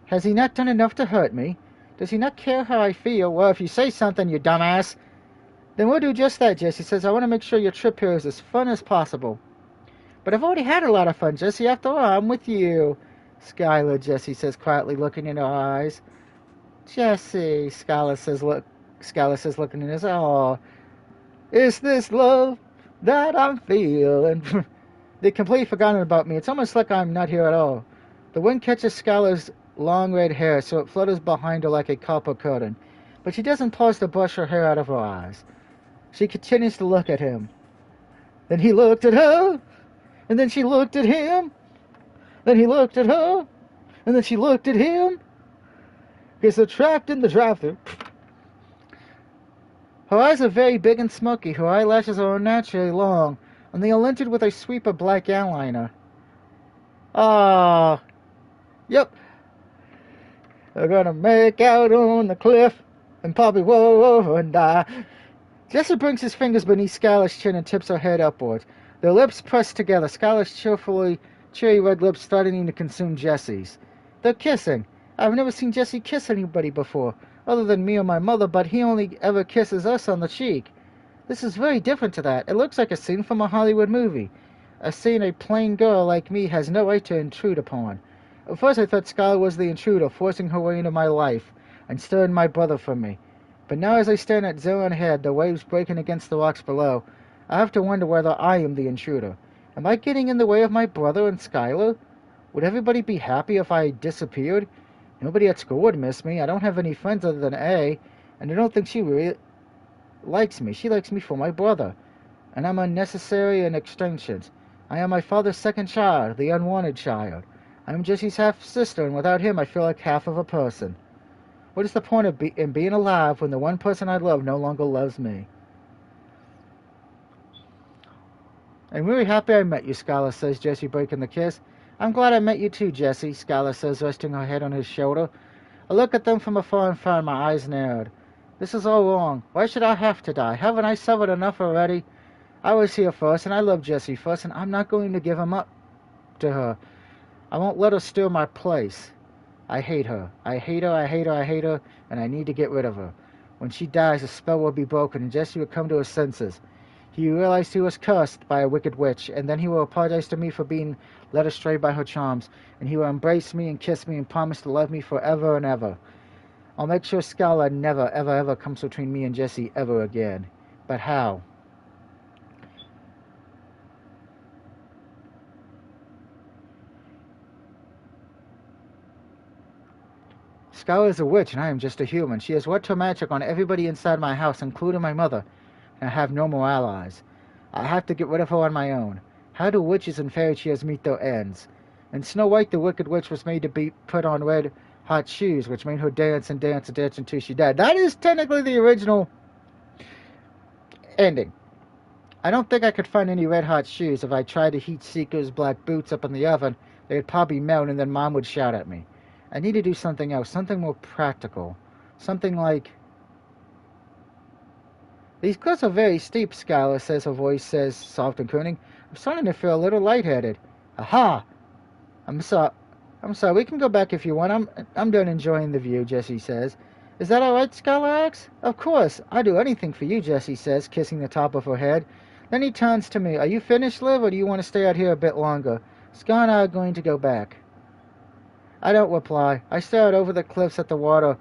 Has he not done enough to hurt me? Does he not care how I feel? Well, if you say something, you dumbass. Then we'll do just that, Jesse says. I want to make sure your trip here is as fun as possible. But I've already had a lot of fun, Jesse. After all, I'm with you. Skylar, Jesse says, quietly looking in her eyes. Jesse, Skylar says, looking in his eyes. Oh, is this love that I'm feeling? They've completely forgotten about me. It's almost like I'm not here at all. The wind catches Skylar's long red hair, so it flutters behind her like a copper curtain. But she doesn't pause to brush her hair out of her eyes. She continues to look at him. Then he looked at her, and then she looked at him. Then he looked at her, and then she looked at him. Because they're trapped in the drive-thru. Her eyes are very big and smoky. Her eyelashes are unnaturally long, and they are linted with a sweep of black eyeliner. Ah, yep. They're gonna make out on the cliff and probably roll over and die. Jesse brings his fingers beneath Skylar's chin and tips her head upwards. Their lips pressed together, Skylar's cheery red lips starting to consume Jesse's. They're kissing. I've never seen Jesse kiss anybody before, other than me or my mother, but he only ever kisses us on the cheek. This is very different to that. It looks like a scene from a Hollywood movie. A scene a plain girl like me has no right to intrude upon. At first I thought Skylar was the intruder, forcing her way into my life and stirring my brother from me. But now as I stand at Zennor Head, the waves breaking against the rocks below, I have to wonder whether I am the intruder. Am I getting in the way of my brother and Skylar? Would everybody be happy if I disappeared? Nobody at school would miss me. I don't have any friends other than A, and I don't think she really likes me. She likes me for my brother. And I'm unnecessary and extensions. I am my father's second child, the unwanted child. I am Jesse's half-sister, and without him I feel like half of a person. What is the point of being alive when the one person I love no longer loves me? I'm really happy I met you, Skylar says, Jesse breaking the kiss. I'm glad I met you too, Jesse, Skylar says, resting her head on his shoulder. I look at them from afar and find my eyes narrowed. This is all wrong. Why should I have to die? Haven't I suffered enough already? I was here first, and I love Jesse first, and I'm not going to give him up to her. I won't let her steal my place. I hate her. I hate her, I hate her, I hate her, and I need to get rid of her. When she dies, the spell will be broken, and Jesse will come to his senses. He realized he was cursed by a wicked witch, and then he will apologize to me for being led astray by her charms, and he will embrace me and kiss me and promise to love me forever and ever. I'll make sure Skylar never, ever, ever comes between me and Jesse ever again. But how? Skylar is a witch, and I am just a human. She has worked her magic on everybody inside my house, including my mother, and I have no more allies. I have to get rid of her on my own. How do witches and fairy tales meet their ends? In Snow White, the wicked witch was made to be put on red hot shoes, which made her dance and dance and dance until she died. That is technically the original ending. I don't think I could find any red hot shoes. If I tried to heat Seeker's black boots up in the oven, they would probably melt, and then Mom would shout at me. I need to do something else, something more practical. Something like... These cliffs are very steep, Skylar says, her voice says, soft and crooning. I'm starting to feel a little lightheaded. Aha! I'm sorry, we can go back if you want. I'm done enjoying the view, Jesse says. Is that all right, Skylar asks? Of course. I'd do anything for you, Jesse says, kissing the top of her head. Then he turns to me. Are you finished, Liv, or do you want to stay out here a bit longer? Scar and I are going to go back. I don't reply. I stare out over the cliffs at the water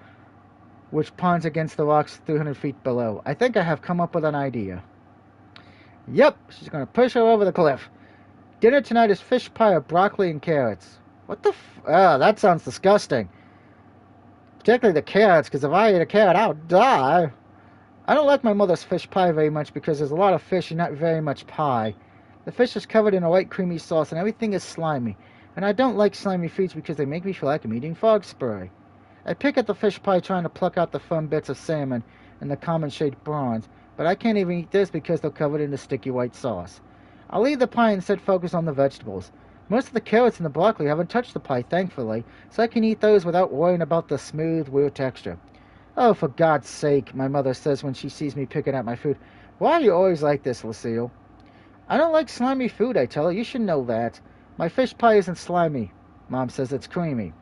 which ponds against the rocks 300 feet below. I think I have come up with an idea. Yep, she's going to push her over the cliff. Dinner tonight is fish pie of broccoli and carrots. What the that sounds disgusting. Particularly the carrots, because if I eat a carrot, I'll die. I don't like my mother's fish pie very much because there's a lot of fish and not very much pie. The fish is covered in a white creamy sauce and everything is slimy. And I don't like slimy foods because they make me feel like I'm eating frog spray. I pick at the fish pie trying to pluck out the firm bits of salmon and the common shade bronze, but I can't even eat this because they're covered in the sticky white sauce. I'll leave the pie and instead focus on the vegetables. Most of the carrots and the broccoli haven't touched the pie, thankfully, so I can eat those without worrying about the smooth, weird texture. Oh, for God's sake, my mother says when she sees me picking at my food. Why are you always like this, Lucille? I don't like slimy food, I tell her. You should know that. My fish pie isn't slimy. Mom says it's creamy.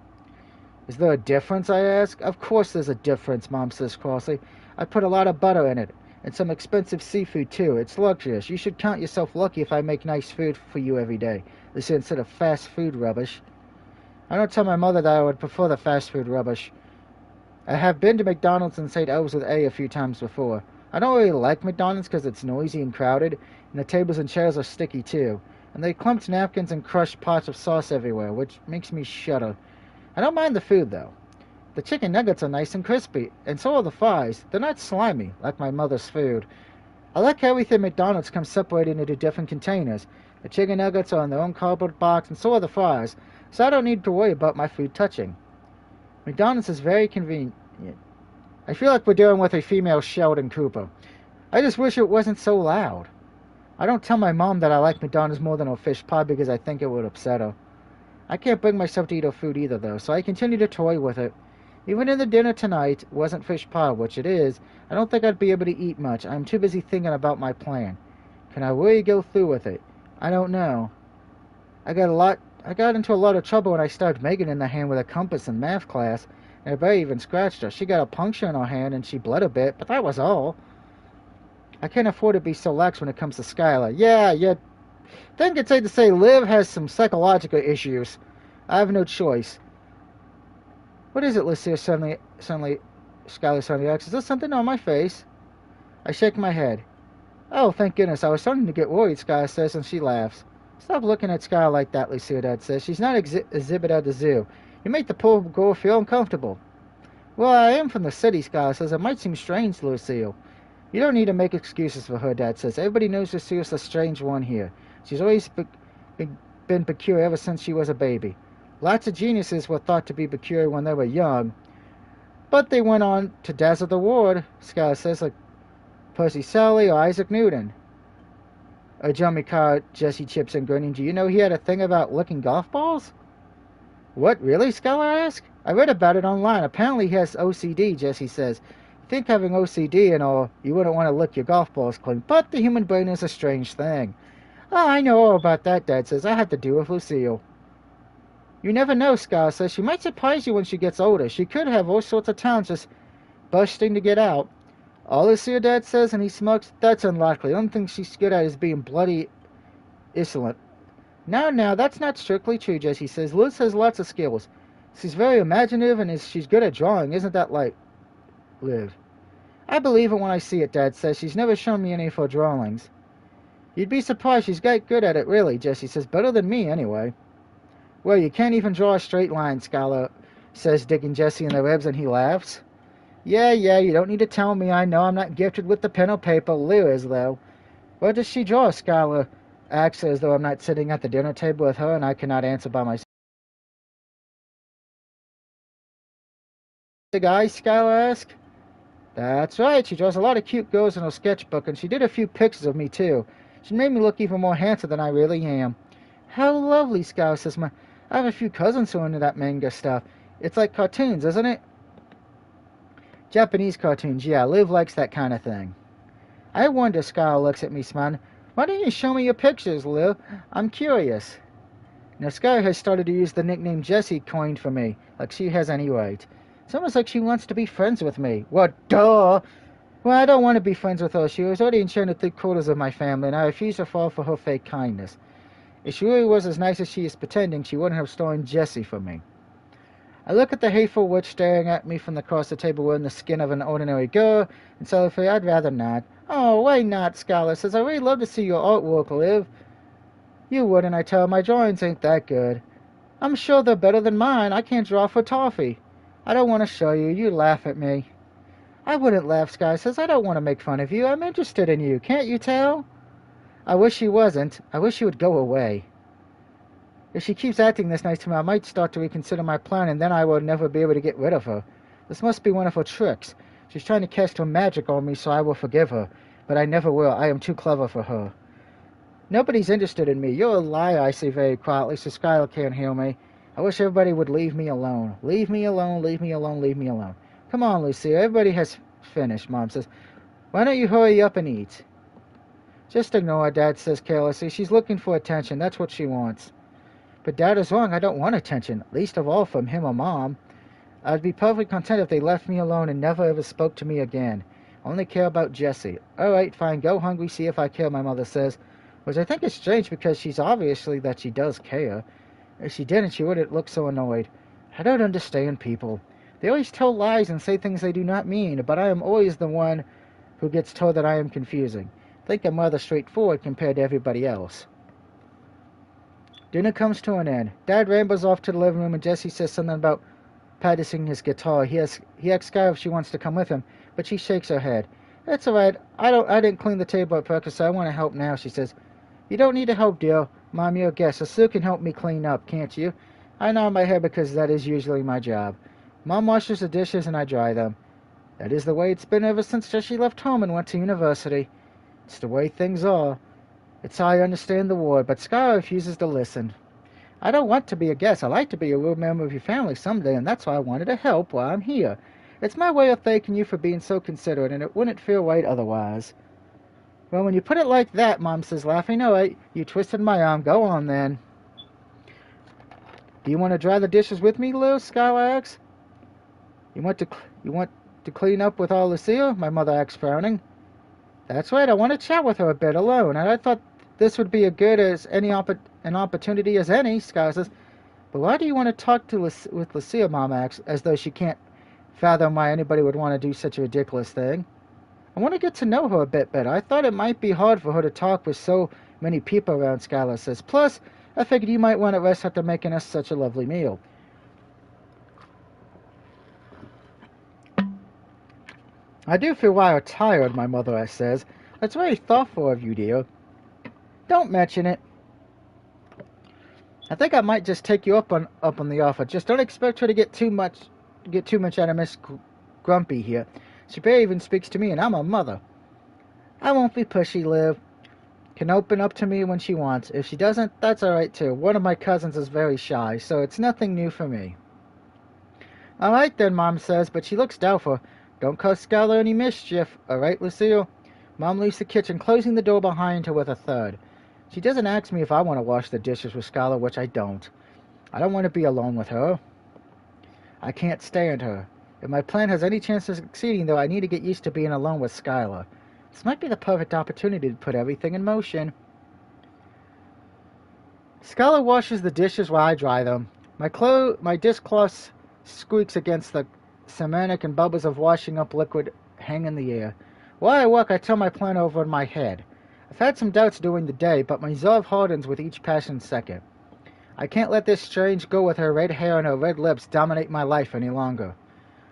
Is there a difference, I ask? Of course there's a difference, Mom says crossly. I put a lot of butter in it, and some expensive seafood, too. It's luxurious. You should count yourself lucky if I make nice food for you every day. This instead of fast food rubbish. I don't tell my mother that I would prefer the fast food rubbish. I have been to McDonald's in St. Elves with A few times before. I don't really like McDonald's because it's noisy and crowded, and the tables and chairs are sticky, too. And they clumped napkins and crushed pots of sauce everywhere, which makes me shudder. I don't mind the food, though. The chicken nuggets are nice and crispy, and so are the fries. They're not slimy, like my mother's food. I like how everything at McDonald's comes separated into different containers. The chicken nuggets are in their own cardboard box, and so are the fries, so I don't need to worry about my food touching. McDonald's is very convenient. I feel like we're dealing with a female Sheldon Cooper. I just wish it wasn't so loud. I don't tell my mom that I like McDonald's more than her fish pie because I think it would upset her. I can't bring myself to eat her food either, though, so I continue to toy with it. Even if the dinner tonight wasn't fish pie, which it is, I don't think I'd be able to eat much. I'm too busy thinking about my plan. Can I really go through with it? I don't know. I got into a lot of trouble when I started Megan in the hand with a compass in math class, and her bear even scratched her. She got a puncture in her hand and she bled a bit, but that was all. I can't afford to be so lax when it comes to Skylar. Yeah, think it's safe to say Liv has some psychological issues. I have no choice. What is it, Lucille? Suddenly, Skylar suddenly asks, is there something on my face? I shake my head. Oh, thank goodness. I was starting to get worried, Skylar says, and she laughs. Stop looking at Skylar like that, Lucille, Dad says. She's not exhibit at the zoo. You make the poor girl feel uncomfortable. Well, I am from the city, Skylar says. It might seem strange, Lucille. You don't need to make excuses for her, Dad says. Everybody knows Lucille's the strange one here. She's always been peculiar ever since she was a baby. Lots of geniuses were thought to be peculiar when they were young, but they went on to dazzle the world, Skylar says, like Percy Shelley or Isaac Newton. Jeremy Carr, Jesse chips in, grinning. Do you know he had a thing about licking golf balls? What, really? Skylar asks. I read about it online. Apparently he has OCD, Jesse says. You think having OCD and all, you wouldn't want to lick your golf balls clean, but the human brain is a strange thing. Oh, I know all about that, Dad says. I had to do with Lucille. You never know, Skylar says. She might surprise you when she gets older. She could have all sorts of talents just bursting to get out. All Lucille, Dad says, and he smirks. That's unlikely. The only thing she's good at is being bloody insolent. Now, that's not strictly true, Jesse says. Liz has lots of skills. She's very imaginative and she's good at drawing. Isn't that like Liv? I believe it when I see it, Dad says. She's never shown me any of her drawings. You'd be surprised. She's got good at it, really, Jesse says. Better than me, anyway. Well, you can't even draw a straight line, Skylar says, digging Jesse in the ribs, and he laughs. Yeah, you don't need to tell me. I know I'm not gifted with the pen or paper. Lou is, though. What does she draw? Skylar acts as though I'm not sitting at the dinner table with her and I cannot answer by myself. The guy, Skylar asks. That's right. She draws a lot of cute girls in her sketchbook, and she did a few pictures of me, too. She made me look even more handsome than I really am. How lovely, Skylar says. I have a few cousins who are into that manga stuff. It's like cartoons, isn't it? Japanese cartoons, yeah. Liv likes that kind of thing. I wonder, Skylar looks at me smiling. Why don't you show me your pictures, Liv? I'm curious. Now, Skylar has started to use the nickname Jessie coined for me, like she has any right. It's almost like she wants to be friends with me. What, duh! Well, I don't want to be friends with her. She was already enchanted 3/4 of my family, and I refuse to fall for her fake kindness. If she really was as nice as she is pretending, she wouldn't have stolen Jessie from me. I look at the hateful witch staring at me from across the table wearing the skin of an ordinary girl, and sorrowfully, I'd rather not. Oh, why not? Scarlet says, I really love to see your artwork, Liv. You wouldn't, I tell her. My drawings ain't that good. I'm sure they're better than mine. I can't draw for toffee. I don't want to show you. You laugh at me. I wouldn't laugh, Sky says. I don't want to make fun of you. I'm interested in you. Can't you tell? I wish she wasn't. I wish she would go away. If she keeps acting this nice to me, I might start to reconsider my plan, and then I will never be able to get rid of her. This must be one of her tricks. She's trying to cast her magic on me, so I will forgive her. But I never will. I am too clever for her. Nobody's interested in me. You're a liar, I say very quietly, so Skylar can't hear me. I wish everybody would leave me alone. Leave me alone, leave me alone, leave me alone. Come on, Lucia. Everybody has finished, Mom says. Why don't you hurry up and eat? Just ignore her, Dad says carelessly. She's looking for attention. That's what she wants. But Dad is wrong. I don't want attention, least of all from him or Mom. I'd be perfectly content if they left me alone and never ever spoke to me again. I only care about Jessie. All right, fine. Go hungry, see if I care, my mother says. Which I think is strange because she's obviously that she does care. If she didn't, she wouldn't look so annoyed. I don't understand people. They always tell lies and say things they do not mean, but I am always the one who gets told that I am confusing. I think I'm rather straightforward compared to everybody else. Dinner comes to an end. Dad rambles off to the living room and Jessie says something about practicing his guitar. He asks Sky if she wants to come with him, but she shakes her head. That's all right. I didn't clean the table at breakfast, so I want to help now, she says. You don't need to help, dear. Mom, you're a guest, so Sue can help me clean up, can't you? I nod my head because that is usually my job. Mom washes the dishes and I dry them. That is the way it's been ever since Jessie left home and went to university. It's the way things are. It's how I understand the word, but Sky refuses to listen. I don't want to be a guest. I like to be a real member of your family someday, and that's why I wanted to help while I'm here. It's my way of thanking you for being so considerate, and it wouldn't feel right otherwise. Well, when you put it like that, Mom says, laughing, all right, you twisted my arm. Go on, then. Do you want to dry the dishes with me, Lou? Sky asks. You want to clean up with all Lucia? My mother asks, frowning. That's right. I want to chat with her a bit alone, and I thought this would be as good as an opportunity as any, Sky says. But why do you want to talk with Lucia, Mom asks, as though she can't fathom why anybody would want to do such a ridiculous thing. I want to get to know her a bit better. I thought it might be hard for her to talk with so many people around, Skylar says. Plus, I figured you might want to rest after making us such a lovely meal. I do feel rather tired, my mother says. That's very thoughtful of you, dear. Don't mention it. I think I might just take you up on the offer. Just don't expect her to get too much out of Miss Grumpy here. She barely even speaks to me, and I'm her mother. I won't be pushy, Liv. Can open up to me when she wants. If she doesn't, that's alright too. One of my cousins is very shy, so it's nothing new for me. Alright then, Mom says, but she looks doubtful. Don't cause Skylar any mischief, alright, Lucille? Mom leaves the kitchen, closing the door behind her with a thud. She doesn't ask me if I want to wash the dishes with Skylar, which I don't. I don't want to be alone with her. I can't stand her. If my plan has any chance of succeeding, though, I need to get used to being alone with Skylar. This might be the perfect opportunity to put everything in motion. Skylar washes the dishes while I dry them. My dishcloth squeaks against the ceramic, and bubbles of washing up liquid hang in the air. While I work, I turn my plan over in my head. I've had some doubts during the day, but my resolve hardens with each passing second. I can't let this strange girl with her red hair and her red lips dominate my life any longer.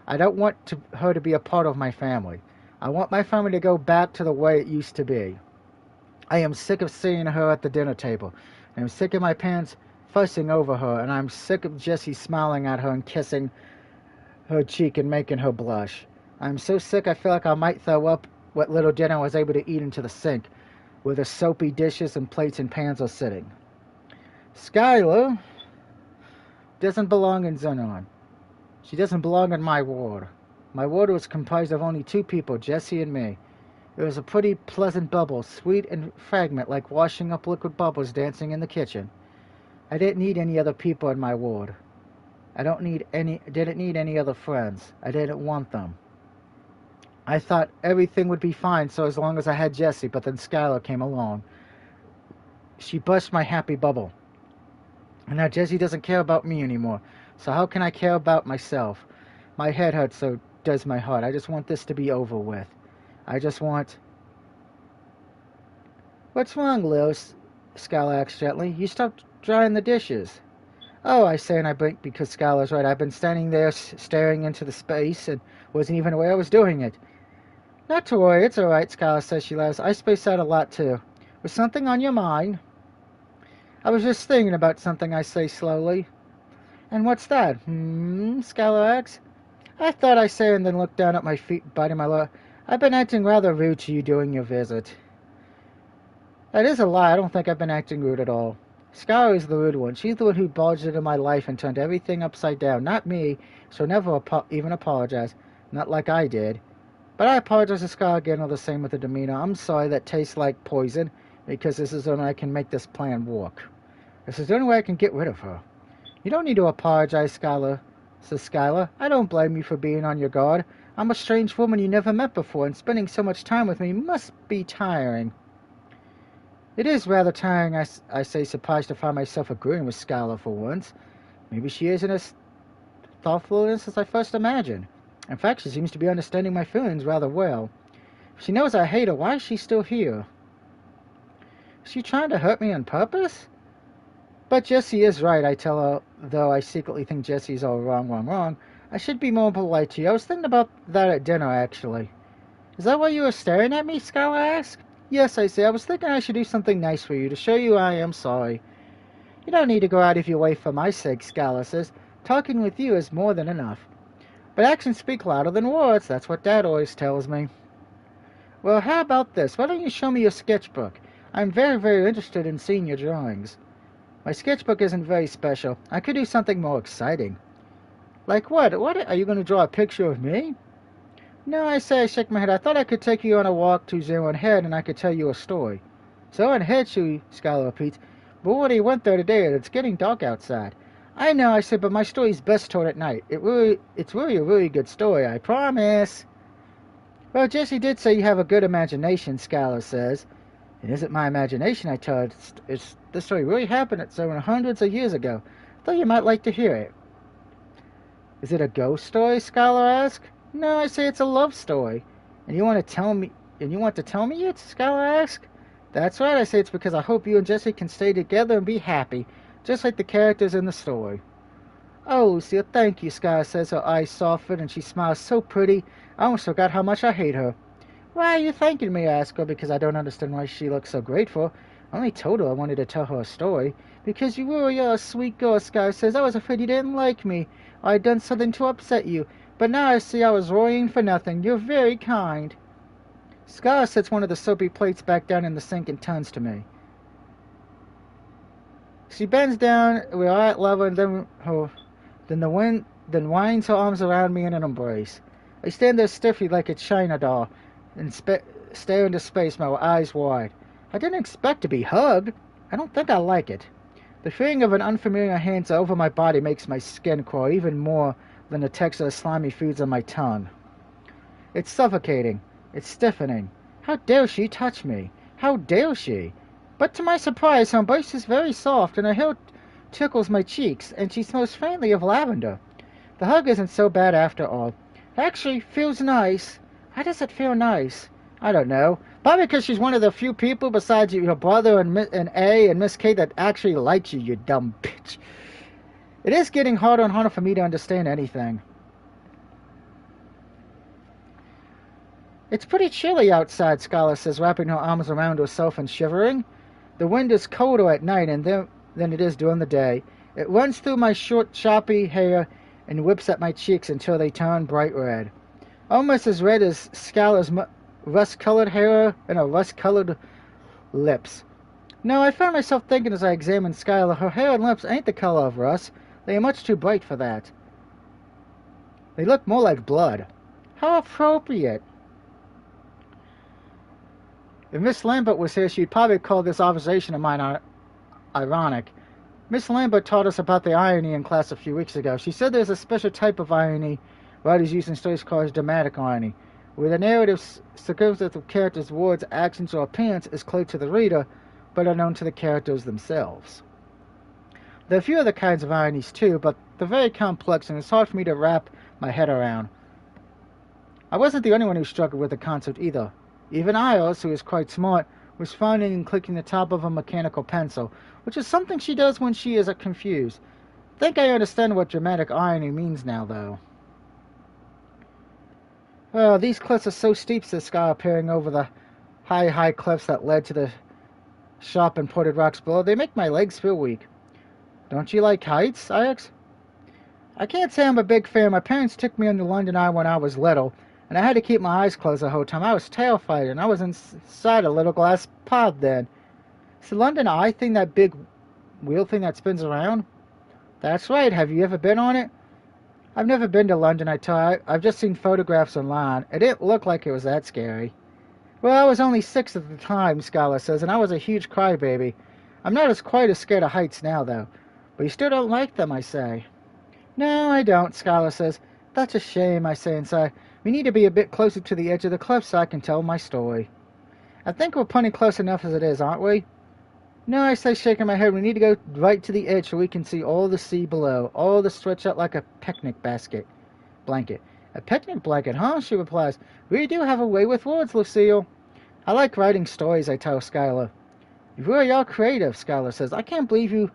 I don't want her to be a part of my family. I want my family to go back to the way it used to be. I am sick of seeing her at the dinner table. I am sick of my parents fussing over her, and I am sick of Jessie smiling at her and kissing her cheek and making her blush. I am so sick I feel like I might throw up what little dinner I was able to eat into the sink, where the soapy dishes and plates and pans are sitting. Skylar doesn't belong in Zennor. She doesn't belong in my ward. My ward was comprised of only two people, Jessie and me. It was a pretty pleasant bubble, sweet and fragrant like washing up liquid bubbles dancing in the kitchen. I didn't need any other people in my ward. I didn't need any other friends. I didn't want them. I thought everything would be fine so as long as I had Jessie, but then Skylar came along. She burst my happy bubble. And now Jessie doesn't care about me anymore. So how can I care about myself? My head hurts, so does my heart. I just want this to be over with. I just want... What's wrong, Lil? Skylar asks gently. You stopped drying the dishes. Oh, I say, and I blink because Skylar's right. I've been standing there staring into the space and wasn't even aware I was doing it. Not to worry, it's alright, Skylar says. She laughs. I space out a lot, too. Was something on your mind? I was just thinking about something, I say slowly. And what's that? Skylar asks. I thought, I say, and then looked down at my feet, biting my lip. I've been acting rather rude to you during your visit. That is a lie. I don't think I've been acting rude at all. Skylar is the rude one. She's the one who barged into my life and turned everything upside down. Not me, so never even apologize. Not like I did. But I apologize to Skylar again, all the same with the demeanor. I'm sorry that tastes like poison, because this is the only way I can make this plan work. This is the only way I can get rid of her. You don't need to apologize, Skylar, says Skylar. I don't blame you for being on your guard. I'm a strange woman you never met before, and spending so much time with me must be tiring. It is rather tiring, I say, surprised to find myself agreeing with Skylar for once. Maybe she isn't as thoughtful as I first imagined. In fact, she seems to be understanding my feelings rather well. If she knows I hate her, why is she still here? Is she trying to hurt me on purpose? But Jessie is right, I tell her, though I secretly think Jessie's all wrong. I should be more polite to you. I was thinking about that at dinner, actually. Is that why you were staring at me? Skylar asks. Yes, I say. I was thinking I should do something nice for you, to show you I am sorry. You don't need to go out of your way for my sake, Skylar says. Talking with you is more than enough. But actions speak louder than words. That's what Dad always tells me. Well, how about this? Why don't you show me your sketchbook? I'm very, very interested in seeing your drawings. My sketchbook isn't very special. I could do something more exciting. Like what? What? Are you going to draw a picture of me? No, I say. I shake my head. I thought I could take you on a walk to Zennor Head and I could tell you a story. Zennor Head, Skylar repeats. But we already went there today and it's getting dark outside. I know, I said, but my story's best told at night. It's really a really good story, I promise. Well, Jessie did say you have a good imagination, Skylar says. It isn't my imagination, I tell her. This story really happened at Zennor hundreds of years ago. I thought you might like to hear it. Is it a ghost story? Skylar asks. No, I say it's a love story. And you want to tell me it? Skylar asks. That's right, I say. It's because I hope you and Jessie can stay together and be happy, just like the characters in the story. Oh, Lucille, thank you, Skylar says, her eyes soften and she smiles so pretty. I almost forgot how much I hate her. Why are you thanking me? I ask her, because I don't understand why she looks so grateful. I only told her I wanted to tell her a story. Because you really are a sweet girl, Skylar says. I was afraid you didn't like me, or I'd done something to upset you. But now I see I was worrying for nothing. You're very kind. Skylar sets one of the soapy plates back down in the sink and turns to me. She bends down with our eye level and then winds her arms around me in an embrace. I stand there stiffly like a china doll and stare into space, my eyes wide. I didn't expect to be hugged. I don't think I like it. The feeling of an unfamiliar hand over my body makes my skin crawl even more than the texture of slimy foods on my tongue. It's suffocating. It's stiffening. How dare she touch me? How dare she? But to my surprise, her embrace is very soft, and her hair tickles my cheeks, and she smells faintly of lavender. The hug isn't so bad after all. It actually feels nice. How does it feel nice? I don't know. Probably because she's one of the few people besides your brother and A and Miss K that actually likes you, you dumb bitch. It is getting harder and harder for me to understand anything. It's pretty chilly outside, Skylar says, wrapping her arms around herself and shivering. The wind is colder at night than it is during the day. It runs through my short, choppy hair and whips at my cheeks until they turn bright red. Almost as red as Skylar's rust-colored hair and her rust-colored lips. No, I found myself thinking as I examined Skylar, her hair and lips ain't the color of rust. They are much too bright for that. They look more like blood. How appropriate. If Miss Lambert was here, she'd probably call this observation of mine ironic. Miss Lambert taught us about the irony in class a few weeks ago. She said there's a special type of irony writers use in stories called dramatic irony. where the narrative sequence of the character's words, actions, or appearance is clear to the reader, but unknown to the characters themselves. There are a few other kinds of ironies too, but they're very complex and it's hard for me to wrap my head around. I wasn't the only one who struggled with the concept either. Even Iris, who is quite smart, was finding and clicking the top of a mechanical pencil, which is something she does when she is confused. I think I understand what dramatic irony means now, though. Oh, these cliffs are so steep, says Sky, peering over the high cliffs that led to the sharp and pointed rocks below. They make my legs feel weak. Don't you like heights? I asked. I can't say I'm a big fan. My parents took me into London Eye when I was little, and I had to keep my eyes closed the whole time. I was terrified, and I was inside a little glass pod then. Is the London Eye thing that big wheel thing that spins around? That's right. Have you ever been on it? I've never been to London, I tell you. I've just seen photographs online. It didn't look like it was that scary. Well, I was only 6 at the time, Scholar says, and I was a huge crybaby. I'm not quite as scared of heights now, though. But you still don't like them, I say. No, I don't, Scholar says. That's a shame, I say inside. We need to be a bit closer to the edge of the cliff so I can tell my story. I think we're plenty close enough as it is, aren't we? No, I say, shaking my head. We need to go right to the edge so we can see all the sea below, all the stretch out like a picnic blanket. A picnic blanket, huh? She replies. We do have a way with words, Lucille. I like writing stories, I tell Skylar. You really are creative, Skylar says. I can't believe you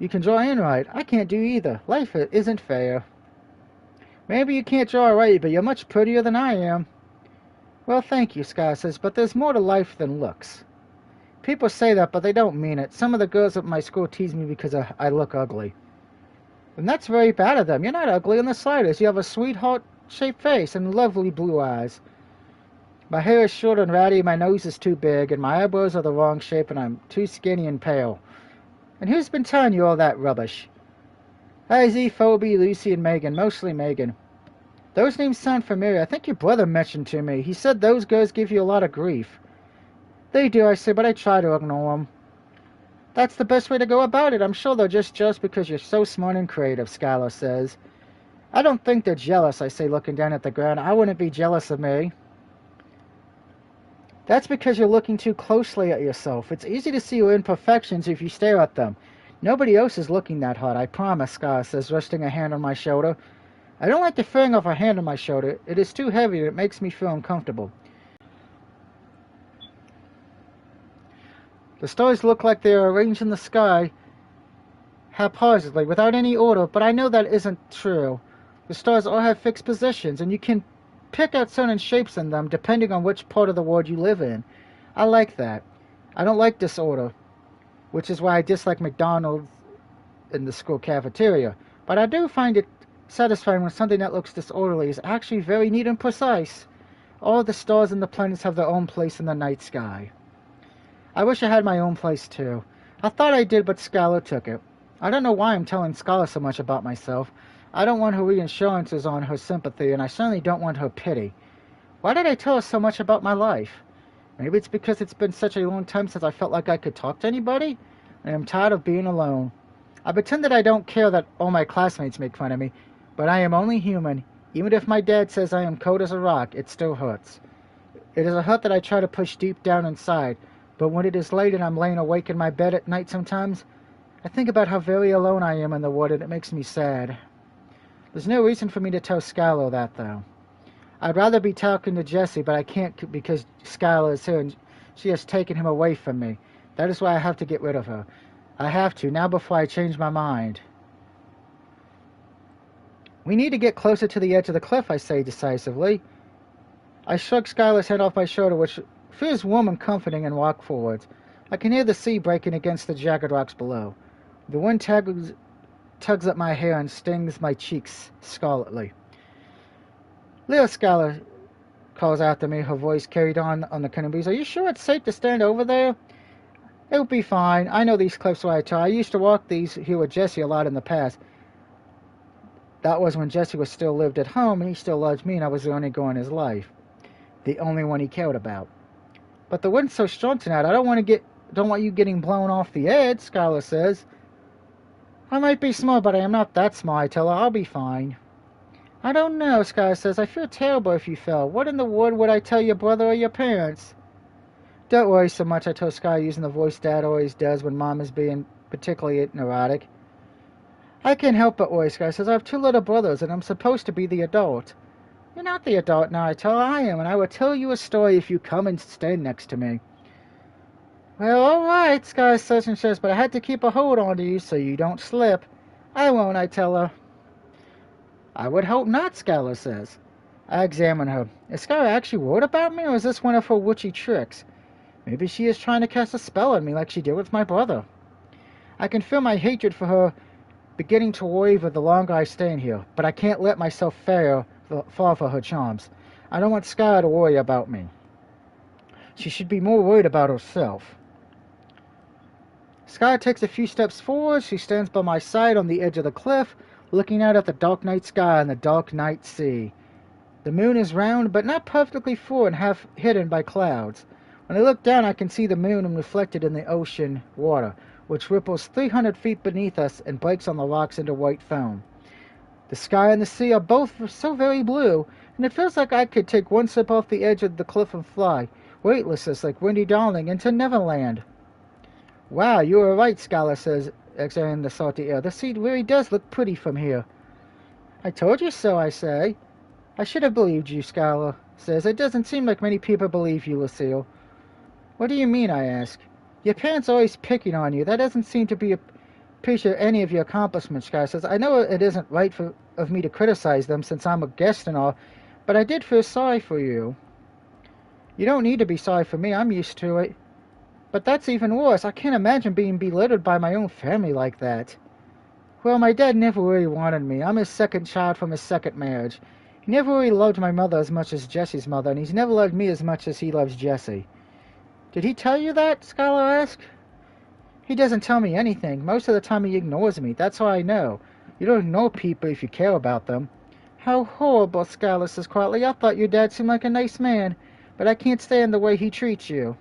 can draw and write. I can't do either. Life isn't fair. Maybe you can't draw or write, but you're much prettier than I am. Well, thank you, Skylar says, but there's more to life than looks. People say that, but they don't mean it. Some of the girls at my school tease me because I look ugly. And that's very bad of them. You're not ugly in the slightest. You have a sweetheart-shaped face and lovely blue eyes. My hair is short and ratty, my nose is too big, and my eyebrows are the wrong shape, and I'm too skinny and pale. And who's been telling you all that rubbish? Izzy, Phoebe, Lucy, and Megan. Mostly Megan. Those names sound familiar. I think your brother mentioned to me. He said those girls give you a lot of grief. They do, I say, but I try to ignore them. That's the best way to go about it. I'm sure they're just jealous because you're so smart and creative, Skylar says. I don't think they're jealous, I say, looking down at the ground. I wouldn't be jealous of me. That's because you're looking too closely at yourself. It's easy to see your imperfections if you stare at them. Nobody else is looking that hard, I promise, Skylar says, resting a hand on my shoulder. I don't like the feeling of a hand on my shoulder. It is too heavy and it makes me feel uncomfortable. The stars look like they are arranged in the sky haphazardly, without any order, but I know that isn't true. The stars all have fixed positions, and you can pick out certain shapes in them depending on which part of the world you live in. I like that. I don't like disorder, which is why I dislike McDonald's in the school cafeteria. But I do find it satisfying when something that looks disorderly is actually very neat and precise. All the stars and the planets have their own place in the night sky. I wish I had my own place too. I thought I did, but Skylar took it. I don't know why I'm telling Skylar so much about myself. I don't want her reassurances on her sympathy, and I certainly don't want her pity. Why did I tell her so much about my life? Maybe it's because it's been such a long time since I felt like I could talk to anybody, and I'm tired of being alone. I pretend that I don't care that all my classmates make fun of me, but I am only human. Even if my dad says I am cold as a rock, it still hurts. It is a hurt that I try to push deep down inside, but when it is late and I'm laying awake in my bed at night sometimes, I think about how very alone I am in the world, and it makes me sad. There's no reason for me to tell Skylar that, though. I'd rather be talking to Jessie, but I can't because Skylar is here and she has taken him away from me. That is why I have to get rid of her. I have to, now before I change my mind. We need to get closer to the edge of the cliff, I say decisively. I shrug Skylar's head off my shoulder, which feels warm and comforting, and walk forwards. I can hear the sea breaking against the jagged rocks below. The wind tugs at my hair and stings my cheeks scarletly. Leo, Skylar calls after me, her voice carried on the canoe breeze. Are you sure it's safe to stand over there? It'll be fine. I know these cliffs right too. I used to walk these here with Jesse a lot in the past. That was when Jesse was still lived at home, and he still loved me, and I was the only girl in his life. The only one he cared about. But the wind's so strong tonight, I don't want you getting blown off the edge, Skylar says. I might be small, but I am not that small, I tell her. I'll be fine. I don't know, Skylar says. I feel terrible if you fell. What in the world would I tell your brother or your parents? Don't worry so much, I told Sky, using the voice Dad always does when Mom is being particularly neurotic. I can't help but worry, Sky says. I have two little brothers, and I'm supposed to be the adult. You're not the adult now, I tell her. I am, and I will tell you a story if you come and stand next to me. Well, all right, Sky says and says, but I had to keep a hold on to you so you don't slip. I won't, I tell her. I would hope not, Skylar says. I examine her. Is Skylar actually worried about me, or is this one of her witchy tricks? Maybe she is trying to cast a spell on me like she did with my brother. I can feel my hatred for her beginning to waver the longer I stay in here, but I can't let myself fall for her charms. I don't want Skylar to worry about me. She should be more worried about herself. Skylar takes a few steps forward. She stands by my side on the edge of the cliff, looking out at the dark night sky and the dark night sea. The moon is round, but not perfectly full and half hidden by clouds. When I look down, I can see the moon reflected in the ocean water, which ripples 300 feet beneath us and breaks on the rocks into white foam. The sky and the sea are both so very blue, and it feels like I could take one step off the edge of the cliff and fly, weightless like Wendy Darling, into Neverland. Wow, you were right, Skylar says, exhaling the salty air. The sea really does look pretty from here. I told you so, I say. I should have believed you, Skylar says. It doesn't seem like many people believe you, Lucille. What do you mean, I ask. Your parents are always picking on you. That doesn't seem to be a picture of any of your accomplishments, Skylar says. I know it isn't right of me to criticize them since I'm a guest and all, but I did feel sorry for you. You don't need to be sorry for me. I'm used to it. But that's even worse. I can't imagine being belittled by my own family like that. Well, my dad never really wanted me. I'm his second child from his second marriage. He never really loved my mother as much as Jessie's mother, and he's never loved me as much as he loves Jessie. Did he tell you that? Skylar asked. He doesn't tell me anything. Most of the time he ignores me. That's all I know. You don't ignore people if you care about them. How horrible, Skylar says quietly. I thought your dad seemed like a nice man, but I can't stand the way he treats you.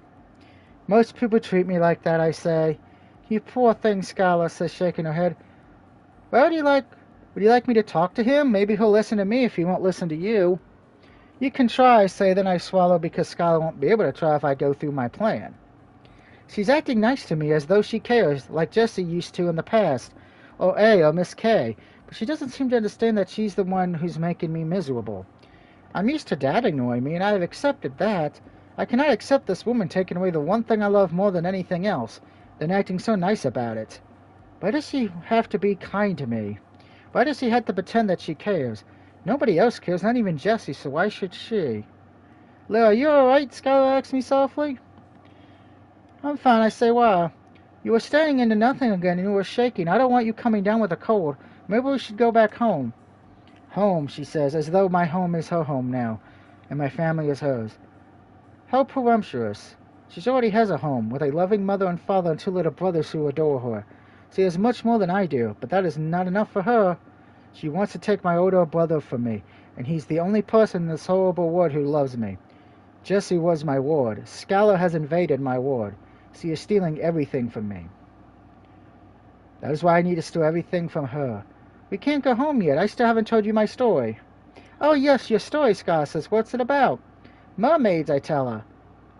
Most people treat me like that, I say. You poor thing, Skylar says, shaking her head. Well, would you like me to talk to him? Maybe he'll listen to me if he won't listen to you. You can try, I say, then I swallow because Skylar won't be able to try if I go through my plan. She's acting nice to me as though she cares, like Jessie used to in the past, or A or Miss K, but she doesn't seem to understand that she's the one who's making me miserable. I'm used to Dad ignoring me, and I have accepted that. I cannot accept this woman taking away the one thing I love more than anything else, then acting so nice about it. Why does she have to be kind to me? Why does she have to pretend that she cares? Nobody else cares, not even Jessie, so why should she? Lyra, you alright? Skylar asks me softly. I'm fine, I say. Why? You were staring into nothing again and you were shaking. I don't want you coming down with a cold. Maybe we should go back home. Home, she says, as though my home is her home now, and my family is hers. How presumptuous. She already has a home, with a loving mother and father and two little brothers who adore her. She has much more than I do, but that is not enough for her. She wants to take my older brother from me, and he's the only person in this horrible world who loves me. Jessie was my ward. Skylar has invaded my ward. She is stealing everything from me. That is why I need to steal everything from her. We can't go home yet. I still haven't told you my story. Oh, yes, your story, Skylar says. What's it about? Mermaids, I tell her.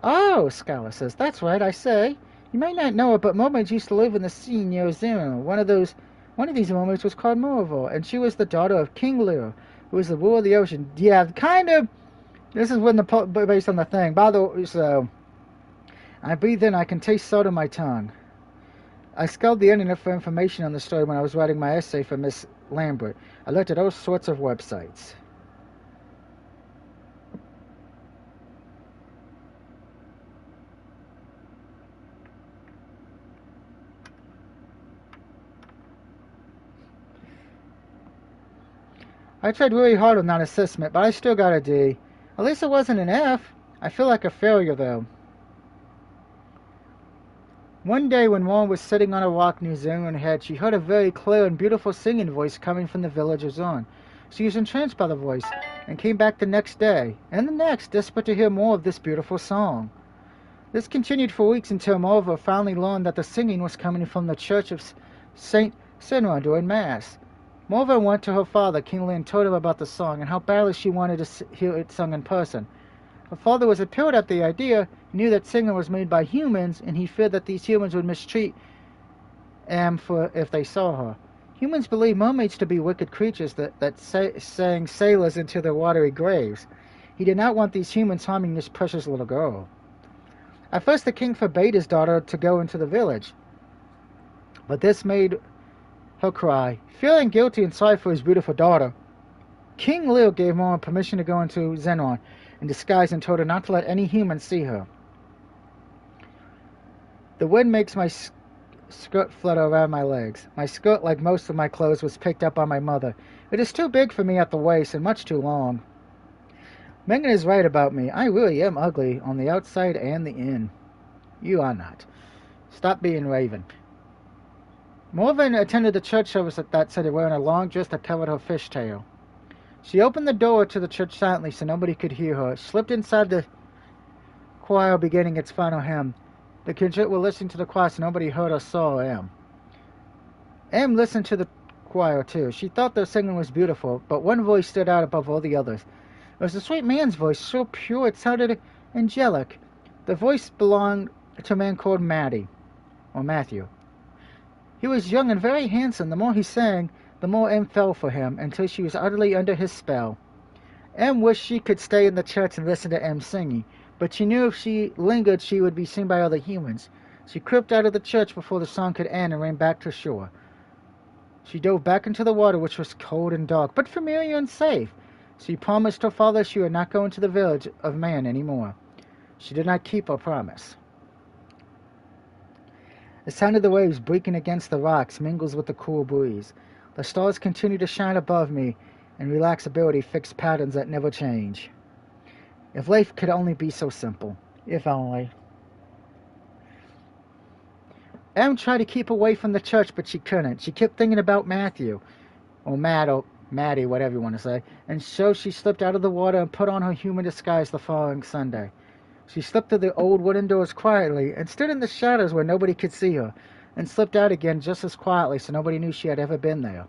Oh, Skylar says. That's right, I say. You may not know it, but mermaids used to live in the sea near Zennor. One of these mermaids was called Mermaid, and she was the daughter of King Lear, who was the ruler of the ocean. Yeah, kind of. This is when based on the thing. By the way, so I breathe in. I can taste salt in my tongue. I scoured the internet for information on the story when I was writing my essay for Miss Lambert. I looked at all sorts of websites. I tried really hard on that assessment, but I still got a D. At least it wasn't an F. I feel like a failure, though. One day when Mom was sitting on a rock near Zennor Head, she heard a very clear and beautiful singing voice coming from the villagers on. She was entranced by the voice, and came back the next day, and the next, desperate to hear more of this beautiful song. This continued for weeks until Morva finally learned that the singing was coming from the church of St. Zennor during Mass. Morven went to her father, King Lin, and told him about the song and how badly she wanted to hear it sung in person. Her father was appealed at the idea. He knew that singing was made by humans, and he feared that these humans would mistreat Am if they saw her. Humans believe mermaids to be wicked creatures that sang sailors into their watery graves. He did not want these humans harming this precious little girl. At first the king forbade his daughter to go into the village, but this made her cry. Feeling guilty and sorry for his beautiful daughter, King Liu gave Morven permission to go into Zennor in disguise and told her not to let any humans see her. The wind makes my skirt flutter around my legs. My skirt, like most of my clothes, was picked up by my mother. It is too big for me at the waist and much too long. Megan is right about me. I really am ugly on the outside and the in. You are not. Stop being Raven. Morven attended the church service at that city wearing a long dress that covered her fishtail. She opened the door to the church silently so nobody could hear her, slipped inside the choir beginning its final hymn. The kids were listening to the choir so nobody heard or saw Em. Em listened to the choir too. She thought their singing was beautiful, but one voice stood out above all the others. It was a sweet man's voice, so pure it sounded angelic. The voice belonged to a man called Matthew. He was young and very handsome. The more he sang, the more Em fell for him, until she was utterly under his spell. Em wished she could stay in the church and listen to Em singing, but she knew if she lingered she would be seen by other humans. She crept out of the church before the song could end and ran back to shore. She dove back into the water, which was cold and dark, but familiar and safe. She promised her father she would not go into the village of man any more. She did not keep her promise. The sound of the waves breaking against the rocks mingles with the cool breeze. The stars continue to shine above me, and relaxability fixed patterns that never change. If life could only be so simple. If only. Em tried to keep away from the church, but she couldn't. She kept thinking about Matthew, or Maddie, whatever you want to say, and so she slipped out of the water and put on her human disguise the following Sunday. She slipped through the old wooden doors quietly and stood in the shadows where nobody could see her, and slipped out again just as quietly so nobody knew she had ever been there.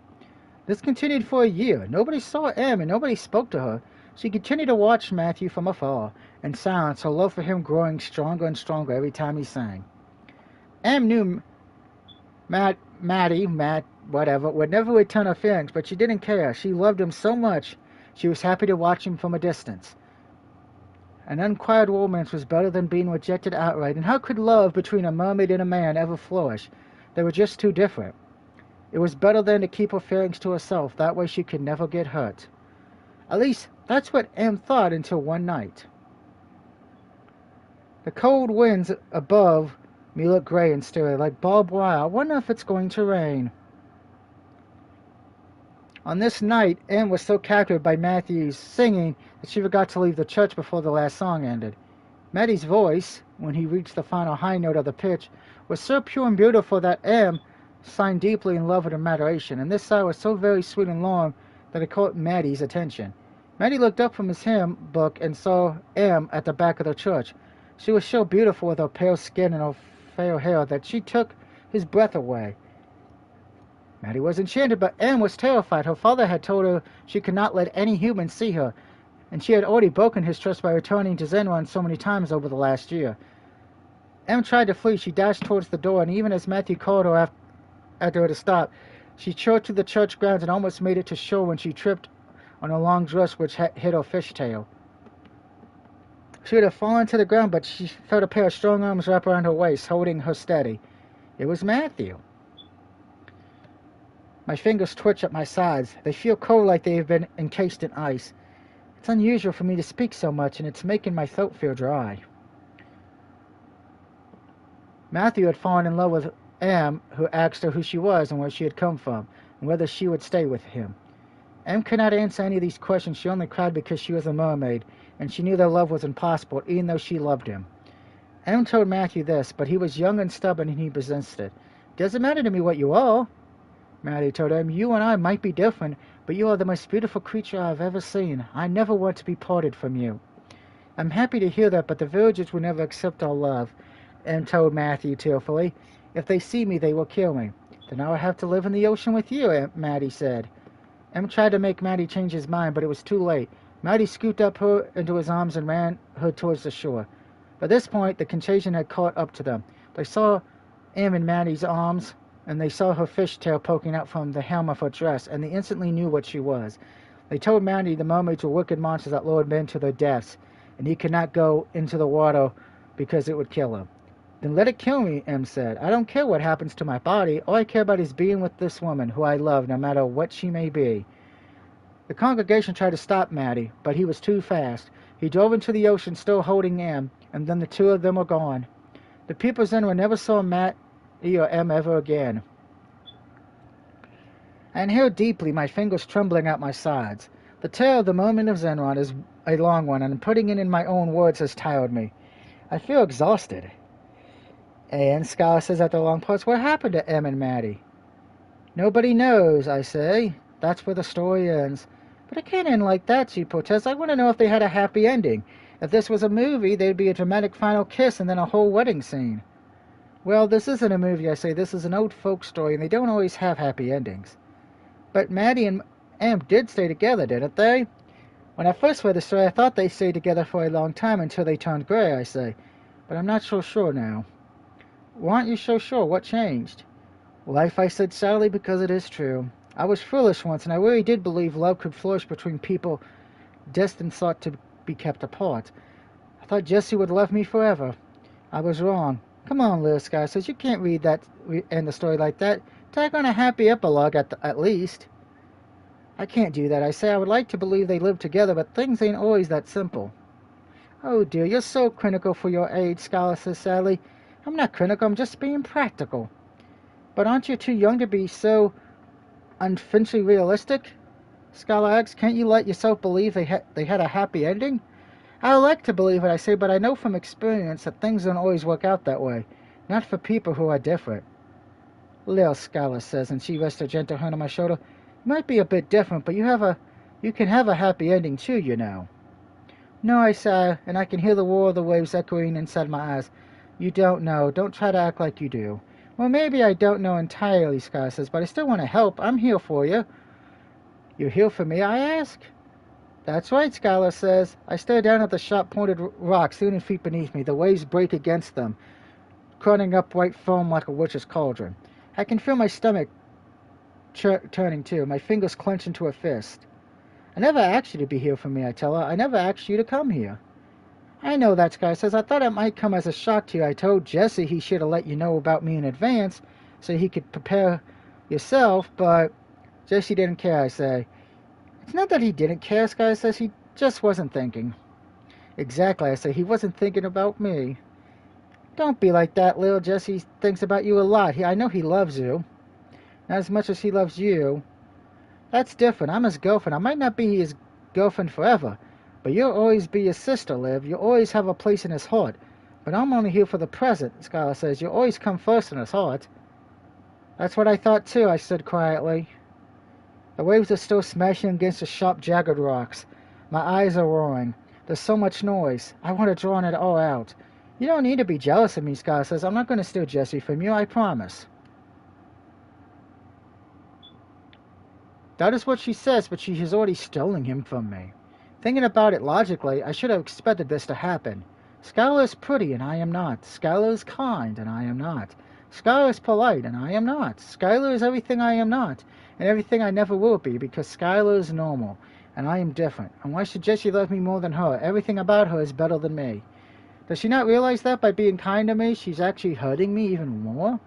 This continued for a year. Nobody saw Em and nobody spoke to her. She continued to watch Matthew from afar, in silence, her love for him growing stronger and stronger every time he sang. Em knew Maddie, whatever, would never return her feelings, but she didn't care. She loved him so much, she was happy to watch him from a distance. An unquiet romance was better than being rejected outright, and how could love between a mermaid and a man ever flourish? They were just too different. It was better than to keep her feelings to herself, that way she could never get hurt. At least, that's what Em thought until one night. The cold winds above me look gray and steely, like barbed wire. I wonder if it's going to rain. On this night, Em was so captivated by Matthew's singing that she forgot to leave the church before the last song ended. Maddie's voice, when he reached the final high note of the pitch, was so pure and beautiful that Em sang deeply in love and admiration, and this sigh was so very sweet and long that it caught Maddie's attention. Maddie looked up from his hymn book and saw Em at the back of the church. She was so beautiful with her pale skin and her fair hair that she took his breath away. Maddie was enchanted, but Em was terrified. Her father had told her she could not let any human see her, and she had already broken his trust by returning to Zennor so many times over the last year. Em tried to flee. She dashed towards the door, and even as Matthew called her after her to stop, she trod through the church grounds and almost made it to shore when she tripped on a long dress which hit her fishtail. She would have fallen to the ground, but she felt a pair of strong arms wrap around her waist, holding her steady. It was Matthew. My fingers twitch at my sides. They feel cold like they have been encased in ice. It's unusual for me to speak so much, and it's making my throat feel dry. Matthew had fallen in love with Em, who asked her who she was and where she had come from, and whether she would stay with him. Em could not answer any of these questions. She only cried because she was a mermaid, and she knew their love was impossible, even though she loved him. Em told Matthew this, but he was young and stubborn, and he resisted. "Doesn't matter to me what you are," Matthew told Em. "You and I might be different, but you are the most beautiful creature I have ever seen. I never want to be parted from you." "I'm happy to hear that, but the villagers will never accept our love," Em told Matthew tearfully. "If they see me, they will kill me." "Then I will have to live in the ocean with you," Maddie said. Em tried to make Maddie change his mind, but it was too late. Maddie scooped up her into his arms and ran her towards the shore. By this point, the contagion had caught up to them. They saw Em in Maddie's arms, and they saw her fishtail poking out from the hem of her dress, and they instantly knew what she was. They told Maddie the mermaids were wicked monsters that lured men to their deaths, and he could not go into the water because it would kill him. Then let it kill me, Em said. I don't care what happens to my body. All I care about is being with this woman, who I love, no matter what she may be. The congregation tried to stop Maddie, but he was too fast. He drove into the ocean, still holding Em, and then the two of them were gone. The people of Zennor never saw Maddie or Em ever again. I inhaled deeply, my fingers trembling at my sides. The tale of the Mermaid of Zennor is a long one, and putting it in my own words has tired me. I feel exhausted. And Skylar says after a long pause, what happened to Em and Maddie? Nobody knows, I say. That's where the story ends. But it can't end like that, she protests. I want to know if they had a happy ending. If this was a movie, there'd be a dramatic final kiss and then a whole wedding scene. Well, this isn't a movie, I say. This is an old folk story, and they don't always have happy endings. But Maddie and Em did stay together, didn't they? When I first read the story, I thought they stayed together for a long time until they turned gray, I say. But I'm not so sure now. Why aren't you so sure? What changed? Life, I said sadly, because it is true. I was foolish once, and I really did believe love could flourish between people destined thought to be kept apart. I thought Jessie would love me forever. I was wrong. Come on, little Sky says, you can't end the story like that. Tag on a happy epilogue at least. I can't do that, I say. I would like to believe they live together, but things ain't always that simple. Oh dear, you're so critical for your age, Skylar says sadly. I'm not critical, I'm just being practical. But aren't you too young to be so unflinchingly realistic? Skylar asks, can't you let yourself believe they had a happy ending? I would like to believe it, I say, but I know from experience that things don't always work out that way. Not for people who are different. Lil, Skylar says, and she rests her gentle hand on my shoulder. You might be a bit different, but you can have a happy ending too, you know. No, I say, and I can hear the roar of the waves echoing inside my eyes. You don't know. Don't try to act like you do. Well, maybe I don't know entirely, Skylar says, but I still want to help. I'm here for you. You're here for me, I ask? That's right, Skylar says. I stare down at the sharp-pointed rocks 30 feet beneath me. The waves break against them, curling up white foam like a witch's cauldron. I can feel my stomach turning too. My fingers clench into a fist. I never asked you to be here for me, I tell her. I never asked you to come here. I know that, Sky says. I thought it might come as a shock to you. I told Jesse he should have let you know about me in advance so he could prepare yourself, but Jesse didn't care, I say. It's not that he didn't care, Sky says. He just wasn't thinking. Exactly, I say. He wasn't thinking about me. Don't be like that, Lil. Jesse thinks about you a lot. I know he loves you. Not as much as he loves you. That's different. I'm his girlfriend. I might not be his girlfriend forever, but you'll always be his sister, Liv. You'll always have a place in his heart. But I'm only here for the present, Skylar says. You'll always come first in his heart. That's what I thought too, I said quietly. The waves are still smashing against the sharp, jagged rocks. My eyes are roaring. There's so much noise. I want to drown it all out. You don't need to be jealous of me, Skylar says. I'm not going to steal Jesse from you, I promise. That is what she says, but she has already stolen him from me. Thinking about it logically, I should have expected this to happen. Skylar is pretty, and I am not. Skylar is kind, and I am not. Skylar is polite, and I am not. Skylar is everything I am not, and everything I never will be, because Skylar is normal, and I am different. And why should Jessie love me more than her? Everything about her is better than me. Does she not realize that by being kind to me, she's actually hurting me even more?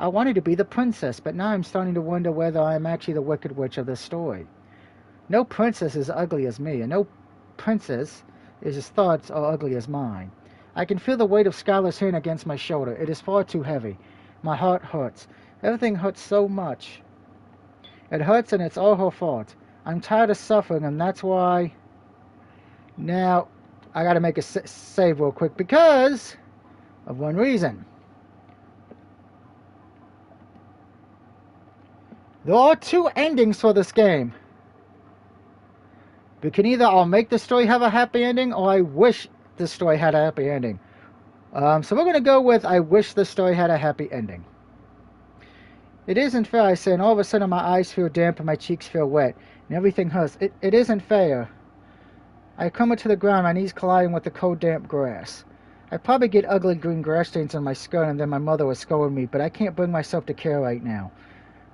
I wanted to be the princess, but now I'm starting to wonder whether I am actually the wicked witch of this story. No princess is ugly as me, and no princess is thoughts are ugly as mine. I can feel the weight of Skylar's hand against my shoulder. It is far too heavy. My heart hurts. Everything hurts so much. It hurts, and it's all her fault. I'm tired of suffering, and that's why... Now, I gotta make a save real quick because of one reason. There are two endings for this game. We can either I'll make the story have a happy ending, or I wish the story had a happy ending. So we're going to go with I wish the story had a happy ending. It isn't fair, I say, and all of a sudden my eyes feel damp and my cheeks feel wet, and everything hurts. It isn't fair. I crumble to the ground, my knees colliding with the cold, damp grass. I probably get ugly green grass stains on my skirt, and then my mother was scolding me, but I can't bring myself to care right now.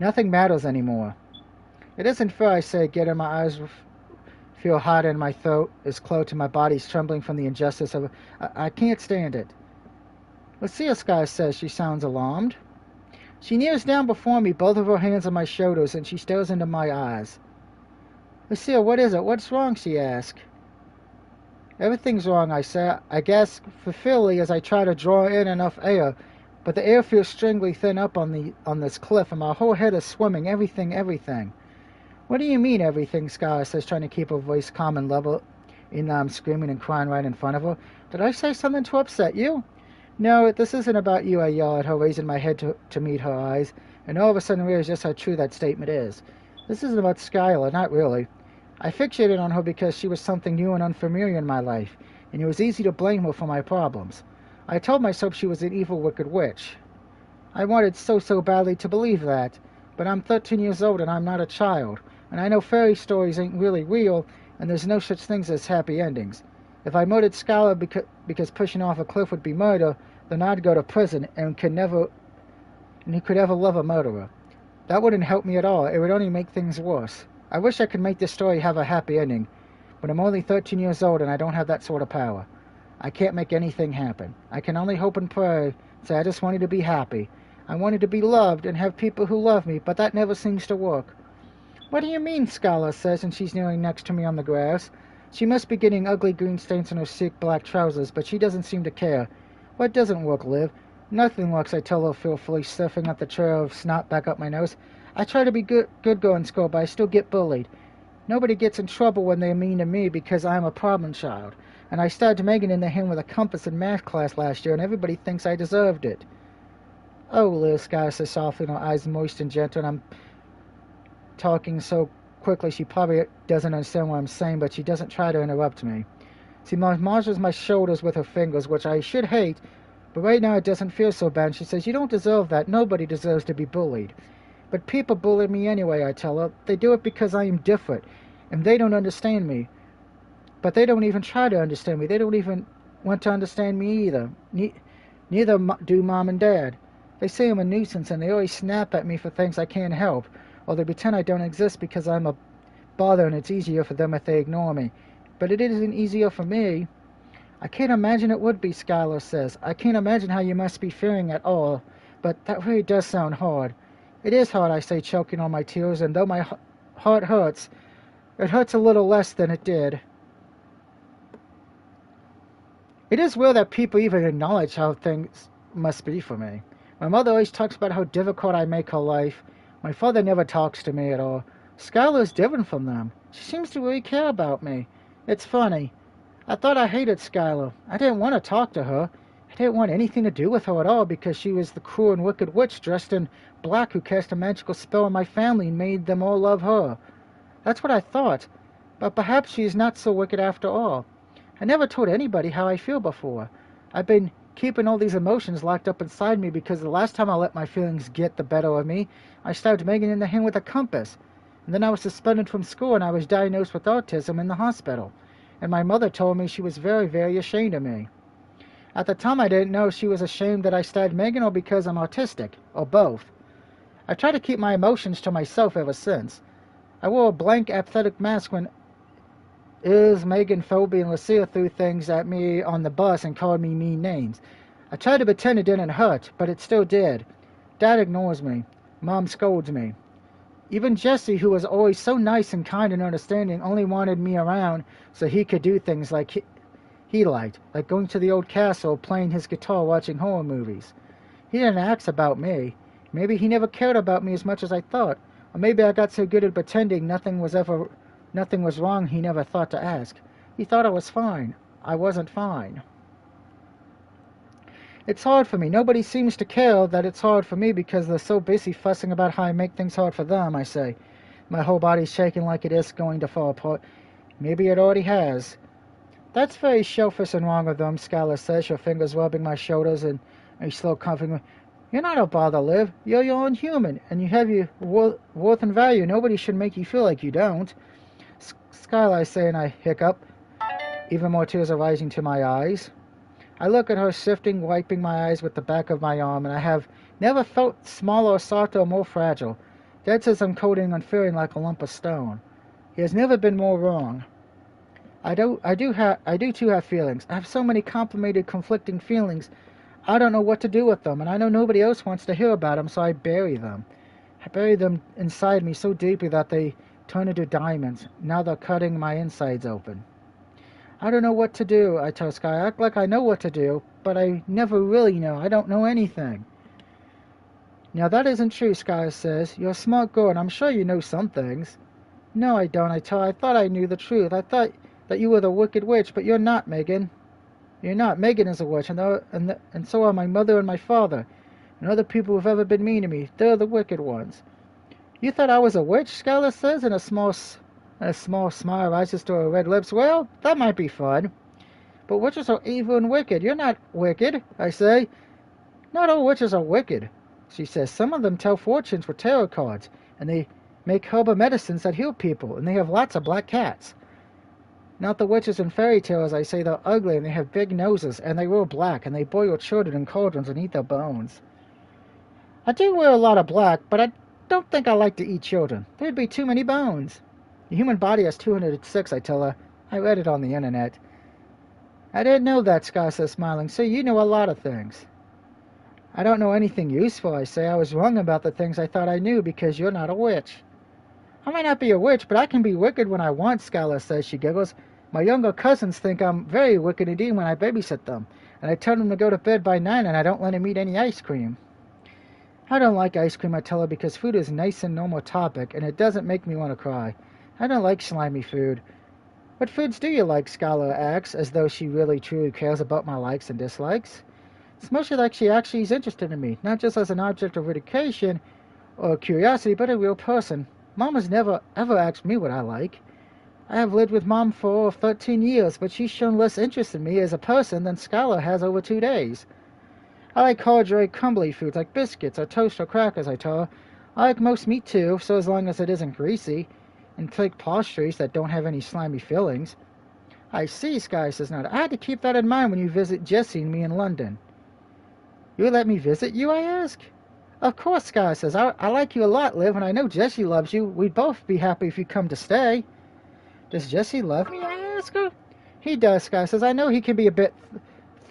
Nothing matters anymore. It isn't fair, I say, getting my eyes feel hot and my throat is closed and my body's trembling from the injustice of it. I can't stand it. Lucia, Sky says. She sounds alarmed. She kneels down before me, both of her hands on my shoulders, and she stares into my eyes. Lucia, what is it? What's wrong? She asks. Everything's wrong, I say. I gasp fulfilledly as I try to draw in enough air, but the air feels strangely thin up on this cliff, and my whole head is swimming. Everything. What do you mean, everything? Skylar says, trying to keep her voice calm and level, even though I'm screaming and crying right in front of her. Did I say something to upset you? No, this isn't about you, I yell at her, raising my head to meet her eyes, and all of a sudden realize just how true that statement is. This isn't about Skylar, not really. I fixated on her because she was something new and unfamiliar in my life, and it was easy to blame her for my problems. I told myself she was an evil, wicked witch. I wanted so badly to believe that, but I'm 13 years old and I'm not a child, and I know fairy stories ain't really real, and there's no such things as happy endings. If I murdered Skylar because pushing off a cliff would be murder, then I'd go to prison and could ever love a murderer. That wouldn't help me at all. It would only make things worse. I wish I could make this story have a happy ending, but I'm only 13 years old and I don't have that sort of power. I can't make anything happen. I can only hope and pray, say I just wanted to be happy. I wanted to be loved and have people who love me, but that never seems to work. What do you mean? Skylar says, and she's kneeling next to me on the grass. She must be getting ugly green stains on her sick black trousers, but she doesn't seem to care. What doesn't work, Liv? Nothing works, I tell her fearfully, sniffing up the trail of snot back up my nose. I try to be good girl in school, but I still get bullied. Nobody gets in trouble when they're mean to me because I'm a problem child. And I started Megan in the hand with a compass in math class last year, and everybody thinks I deserved it. Oh, Liv, Sky says softly, and her eyes moist and gentle, and I'm talking so quickly she probably doesn't understand what I'm saying, but she doesn't try to interrupt me. She massages my shoulders with her fingers, which I should hate, but right now it doesn't feel so bad. And she says, you don't deserve that. Nobody deserves to be bullied. But people bully me anyway, I tell her. They do it because I am different, and they don't understand me. But they don't even try to understand me. They don't even want to understand me either. Neither do Mom and Dad. They say I'm a nuisance, and they always snap at me for things I can't help, or they pretend I don't exist because I'm a bother and it's easier for them if they ignore me. But it isn't easier for me. I can't imagine it would be, Skylar says. I can't imagine how you must be feeling at all, but that really does sound hard. It is hard, I say, choking on my tears, and though my heart hurts, it hurts a little less than it did. It is weird that people even acknowledge how things must be for me. My mother always talks about how difficult I make her life. My father never talks to me at all. Skylar is different from them. She seems to really care about me. It's funny. I thought I hated Skylar. I didn't want to talk to her. I didn't want anything to do with her at all because she was the cruel and wicked witch dressed in black who cast a magical spell on my family and made them all love her. That's what I thought. But perhaps she is not so wicked after all. I never told anybody how I feel before. I've been keeping all these emotions locked up inside me because the last time I let my feelings get the better of me, I stabbed Megan in the hand with a compass. And then I was suspended from school and I was diagnosed with autism in the hospital. And my mother told me she was very ashamed of me. At the time I didn't know if she was ashamed that I stabbed Megan or because I'm autistic, or both. I've tried to keep my emotions to myself ever since. I wore a blank, apathetic mask when Megan, Phoebe, and Lucia threw things at me on the bus and called me mean names. I tried to pretend it didn't hurt, but it still did. Dad ignores me. Mom scolds me. Even Jesse, who was always so nice and kind and understanding, only wanted me around so he could do things like he liked, like going to the old castle, playing his guitar, watching horror movies. He didn't ask about me. Maybe he never cared about me as much as I thought. Or maybe I got so good at pretending nothing was wrong he never thought to ask. He thought I was fine. I wasn't fine. It's hard for me. Nobody seems to care that it's hard for me because they're so busy fussing about how I make things hard for them, I say. My whole body's shaking like it is going to fall apart. Maybe it already has. That's very selfish and wrong of them, Skylar says, her fingers rubbing my shoulders and a slow comforting me. You're not a bother, Liv. You're your own human, and you have your worth and value. Nobody should make you feel like you don't. Skylar, I say, and I hiccup. Even more tears are rising to my eyes. I look at her, shifting, wiping my eyes with the back of my arm, and I have never felt smaller, softer, or more fragile. Dad says I'm coating and feeling like a lump of stone. He has never been more wrong. I do too have feelings. I have so many complicated, conflicting feelings. I don't know what to do with them, and I know nobody else wants to hear about them, so I bury them. I bury them inside me so deeply that they turn into diamonds. Now they're cutting my insides open. I don't know what to do, I tell Sky. I act like I know what to do, but I never really know. I don't know anything. Now that isn't true, Sky says. You're a smart girl, and I'm sure you know some things. No, I don't, I tell her. I thought I knew the truth. I thought that you were the wicked witch, but you're not, Megan. You're not. Megan is a witch, and so are my mother and my father, and other people who've ever been mean to me. They're the wicked ones. You thought I was a witch, Skylar says, and a small smile rises to her red lips. Well, that might be fun. But witches are evil and wicked. You're not wicked, I say. Not all witches are wicked, she says. Some of them tell fortunes with tarot cards, and they make herbal medicines that heal people, and they have lots of black cats. Not the witches in fairy tales, I say. They're ugly, and they have big noses, and they wear black, and they boil children in cauldrons and eat their bones. I do wear a lot of black, but I don't think I like to eat children. There'd be too many bones. The human body has 206, I tell her. I read it on the internet. I didn't know that, Sky says, smiling. So you know a lot of things. I don't know anything useful, I say. I was wrong about the things I thought I knew because you're not a witch. I might not be a witch, but I can be wicked when I want, Skylar says. She giggles. My younger cousins think I'm very wicked indeed when I babysit them, and I tell them to go to bed by 9, and I don't let them eat any ice cream. I don't like ice cream, I tell her, because food is a nice and normal topic, and it doesn't make me want to cry. I don't like slimy food. What foods do you like, Skylar asks, as though she really truly cares about my likes and dislikes. It's mostly like she actually is interested in me, not just as an object of education or curiosity, but a real person. Mom has never, ever asked me what I like. I have lived with Mom for 13 years, but she's shown less interest in me as a person than Skylar has over 2 days. I like hard, dry, crumbly foods like biscuits or toast or crackers, I tell her. I like most meat too, so as long as it isn't greasy, and thick pastries that don't have any slimy fillings. I see, Sky says. Now, I had to keep that in mind when you visit Jessie and me in London. You let me visit you, I ask? Of course, Sky says. I like you a lot, Liv, and I know Jessie loves you. We'd both be happy if you come to stay. Does Jessie love me, I ask her. He does, Sky says. I know he can be a bit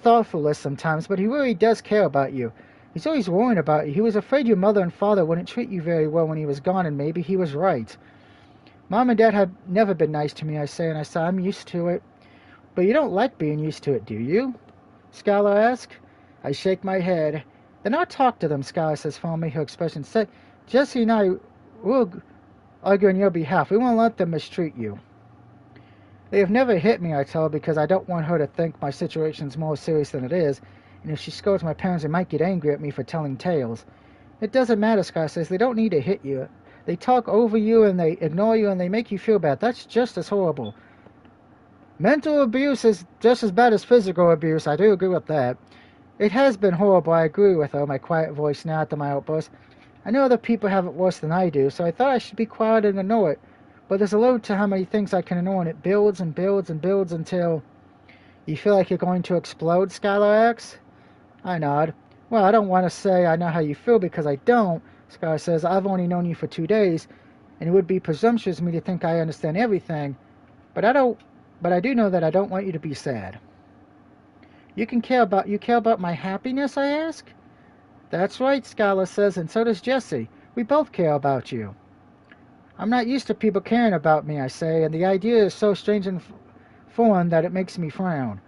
thoughtless sometimes, but he really does care about you. He's always worrying about you. He was afraid your mother and father wouldn't treat you very well when he was gone, and maybe he was right. Mom and Dad have never been nice to me, I say, and I say I'm used to it. But you don't like being used to it, do you? Skylar asks. I shake my head. Then I'll talk to them, Skylar says, following her expression. Say, Jessie and I will argue on your behalf. We won't let them mistreat you. They have never hit me, I tell her, because I don't want her to think my situation's more serious than it is, and if she scolds my parents, they might get angry at me for telling tales. It doesn't matter, Sky says. They don't need to hit you. They talk over you, and they ignore you, and they make you feel bad. That's just as horrible. Mental abuse is just as bad as physical abuse. I do agree with that. It has been horrible, I agree with her, my quiet voice now after my outburst. I know other people have it worse than I do, so I thought I should be quiet and ignore it. But there's a limit to how many things I can ignore, and it builds and builds and builds until... You feel like you're going to explode, Skylar asks. I nod. Well, I don't want to say I know how you feel because I don't. Skylar says, I've only known you for 2 days, and it would be presumptuous of me to think I understand everything. But I do know that I don't want you to be sad. You care about my happiness, I ask? That's right, Skylar says, and so does Jessie. We both care about you. I'm not used to people caring about me, I say, and the idea is so strange and foreign that it makes me frown.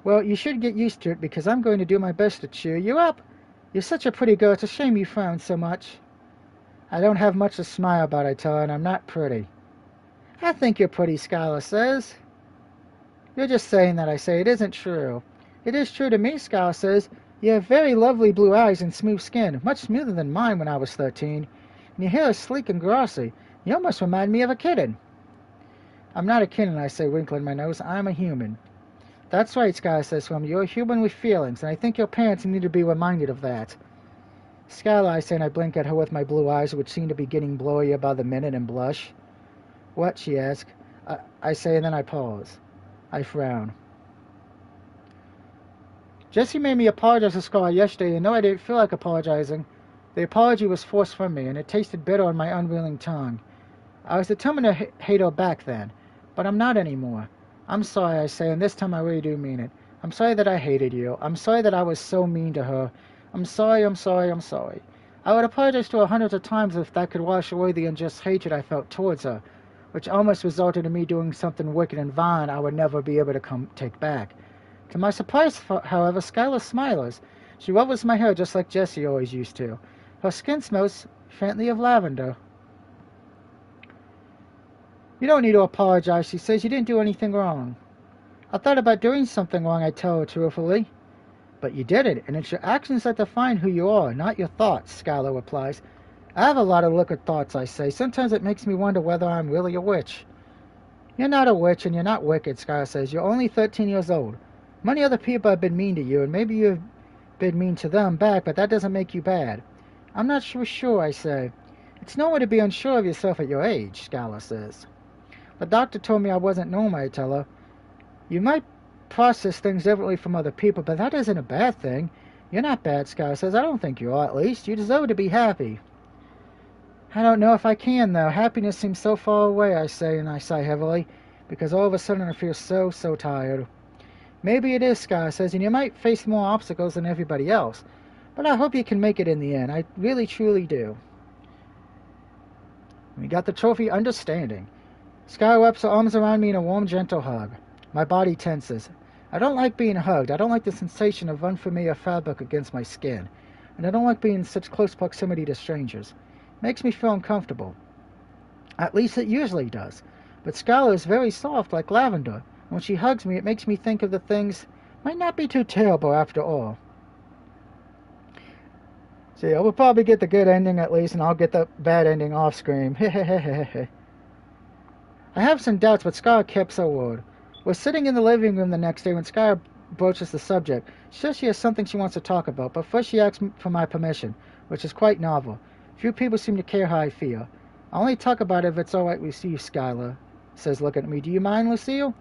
Well, you should get used to it because I'm going to do my best to cheer you up. You're such a pretty girl. It's a shame you frown so much. I don't have much to smile about, I tell her, and I'm not pretty. I think you're pretty, Skylar says. You're just saying that, I say. It isn't true. It is true to me, Skylar says. You have very lovely blue eyes and smooth skin, much smoother than mine when I was 13. And your hair is sleek and glossy. You almost remind me of a kitten. I'm not a kitten, I say, wrinkling my nose. I'm a human. That's right, Skylar says, you're a human with feelings, and I think your parents need to be reminded of that. Skylar, I say, and I blink at her with my blue eyes, which seem to be getting blurrier by the minute, and blush. What? She asks. I say, and then I pause. I frown. Jesse made me apologize to Scar yesterday, and though I didn't feel like apologizing, the apology was forced from me, and it tasted bitter on my unwilling tongue. I was determined to hate her back then, but I'm not anymore. I'm sorry, I say, and this time I really do mean it. I'm sorry that I hated you. I'm sorry that I was so mean to her. I'm sorry, I'm sorry, I'm sorry. I would apologize to her hundreds of times if that could wash away the unjust hatred I felt towards her, which almost resulted in me doing something wicked and vile I would never be able to take back. To my surprise, however, Skylar smiles. She rubbles my hair just like Jessie always used to. Her skin smells faintly of lavender. You don't need to apologize, she says. You didn't do anything wrong. I thought about doing something wrong, I tell her truthfully. But you did it, and it's your actions that define who you are, not your thoughts, Skylar replies. I have a lot of wicked thoughts, I say. Sometimes it makes me wonder whether I'm really a witch. You're not a witch, and you're not wicked, Skylar says. You're only 13 years old. Many other people have been mean to you, and maybe you've been mean to them back, but that doesn't make you bad. I'm not sure, I say. It's normal to be unsure of yourself at your age, Skylar says. The doctor told me I wasn't normal, I tell her. You might process things differently from other people, but that isn't a bad thing. You're not bad, Skylar says. I don't think you are, at least. You deserve to be happy. I don't know if I can, though. Happiness seems so far away, I say, and I sigh heavily, because all of a sudden I feel so tired. Maybe it is, Skylar says, and you might face more obstacles than everybody else, but I hope you can make it in the end. I really, truly do. We got the trophy understanding. Skylar wraps her arms around me in a warm, gentle hug. My body tenses. I don't like being hugged. I don't like the sensation of unfamiliar fabric against my skin, and I don't like being in such close proximity to strangers. It makes me feel uncomfortable. At least it usually does. But Skylar is very soft, like lavender. When she hugs me, it makes me think of the things might not be too terrible after all. So yeah, we'll probably get the good ending at least, and I'll get the bad ending off screen. I have some doubts, but Skylar kept her word. We're sitting in the living room the next day when Skylar broaches the subject. She says she has something she wants to talk about, but first she asks for my permission, which is quite novel. Few people seem to care how I feel. I'll only talk about it if it's all right with you, Skylar says, looking at me. Do you mind, Lucille?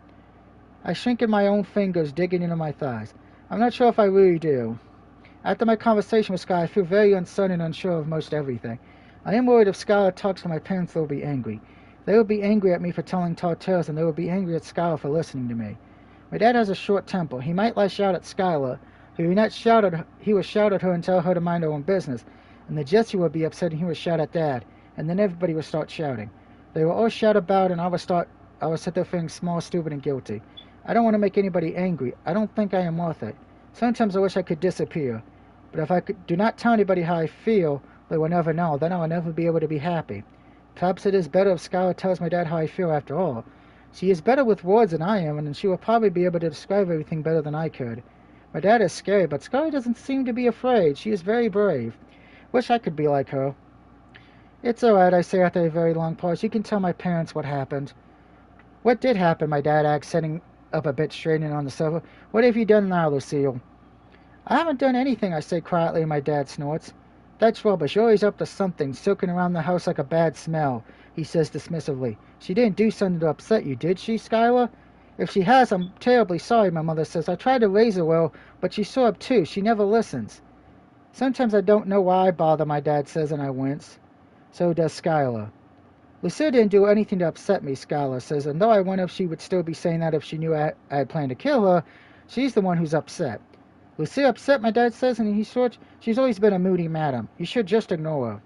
I shrink in my own fingers, digging into my thighs. I'm not sure if I really do. After my conversation with Sky, I feel very uncertain and unsure of most everything. I am worried if Skylar talks to my parents, they'll be angry. They will be angry at me for telling tall tales, and they will be angry at Skylar for listening to me. My dad has a short temper. He might lash out at Skylar. He would shout at her and tell her to mind her own business, and then Jesse would be upset and he would shout at Dad, and then everybody would start shouting. They would all shout about, and I would sit there feeling small, stupid, and guilty. I don't want to make anybody angry. I don't think I am worth it. Sometimes I wish I could disappear. But if I do not tell anybody how I feel, they will never know. Then I will never be able to be happy. Perhaps it is better if Skylar tells my dad how I feel after all. She is better with words than I am, and she will probably be able to describe everything better than I could. My dad is scary, but Skylar doesn't seem to be afraid. She is very brave. Wish I could be like her. It's all right, I say after a very long pause. You can tell my parents what happened. What did happen? My dad asks, sitting up a bit straight on the sofa. What have you done now, Lucille? I haven't done anything, I say quietly, and my dad snorts. That's rubbish. You're always up to something, silking around the house like a bad smell, he says dismissively. She didn't do something to upset you, did she, Skylar? If she has, I'm terribly sorry, my mother says. I tried to raise her well, but she's so obtuse. She never listens. Sometimes I don't know why I bother, my dad says, and I wince. So does Skylar. Lucille didn't do anything to upset me, Skylar says, and though I wonder if she would still be saying that if she knew I had planned to kill her, she's the one who's upset. Lucille upset, my dad says, and he sorts. She's always been a moody madam. You should just ignore her.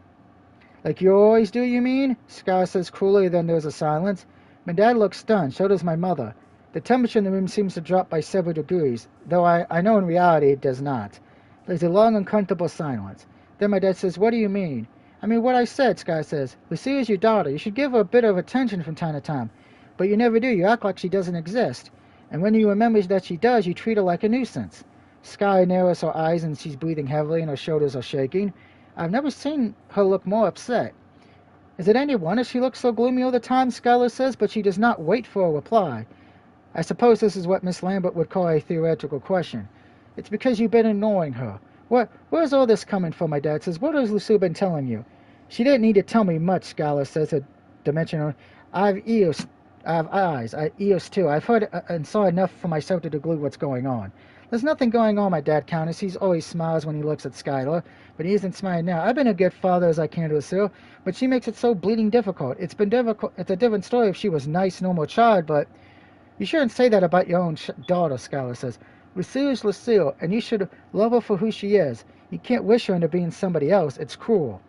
Like you always do, you mean? Skylar says cruelly, then there's a silence. My dad looks stunned, so does my mother. The temperature in the room seems to drop by several degrees, though I know in reality it does not. There's a long, uncomfortable silence. Then my dad says, what do you mean? I mean what I said, Sky says. Lucille is your daughter. You should give her a bit of attention from time to time. But you never do. You act like she doesn't exist. And when you remember that she does, you treat her like a nuisance. Sky narrows her eyes and she's breathing heavily and her shoulders are shaking. I've never seen her look more upset. Is it any wonder she looks so gloomy all the time, Skylar says, but she does not wait for a reply. I suppose this is what Miss Lambert would call a theoretical question. It's because you've been ignoring her. Where's all this coming from? My dad says. What has Lucille been telling you? She didn't need to tell me much, Skylar says, a dimensional. I've ears. I have eyes. Ears too. I've heard and saw enough for myself to conclude what's going on. There's nothing going on, my dad counters. He always smiles when he looks at Skylar, but he isn't smiling now. I've been a good father as I can to Lucille, but she makes it so bleeding difficult. It's been difficult. It's a different story if she was a nice, normal child, but you shouldn't say that about your own daughter, Skylar says. Lucille's Lucille, and you should love her for who she is. You can't wish her into being somebody else. It's cruel.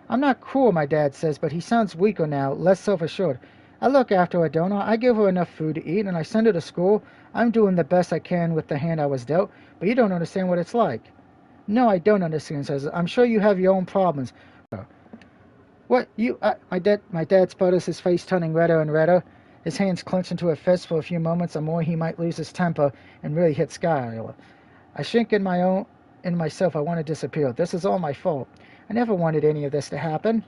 I'm not cruel, my dad says, but he sounds weaker now, less self-assured. I look after her, don't I? I give her enough food to eat, and I send her to school. I'm doing the best I can with the hand I was dealt, but you don't understand what it's like. No, I don't understand, says. I'm sure you have your own problems. What, you, my dad sputters, his face turning redder and redder. His hands clench into a fist for a few moments or more. He might lose his temper and really hit Skylar. I shrink in myself. I want to disappear. This is all my fault. I never wanted any of this to happen.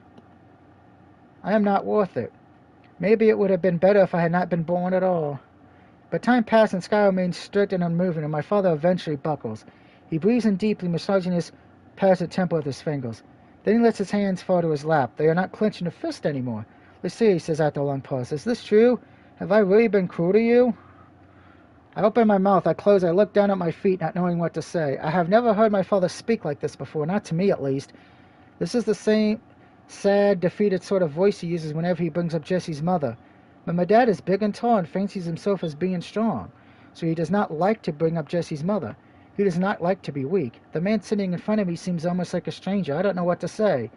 I am not worth it. Maybe it would have been better if I had not been born at all. But time passed and Skylar remains strict and unmoving, and my father eventually buckles. He breathes in deeply, massaging his passive temple with his fingers. Then he lets his hands fall to his lap. They are not clenching a fist anymore. Let's see, he says after a long pause. Is this true? Have I really been cruel to you? I open my mouth, I close, I look down at my feet, not knowing what to say. I have never heard my father speak like this before, not to me at least. This is the same sad, defeated sort of voice he uses whenever he brings up Jesse's mother. But my dad is big and tall and fancies himself as being strong, so he does not like to bring up Jesse's mother. He does not like to be weak. The man sitting in front of me seems almost like a stranger. I don't know what to say.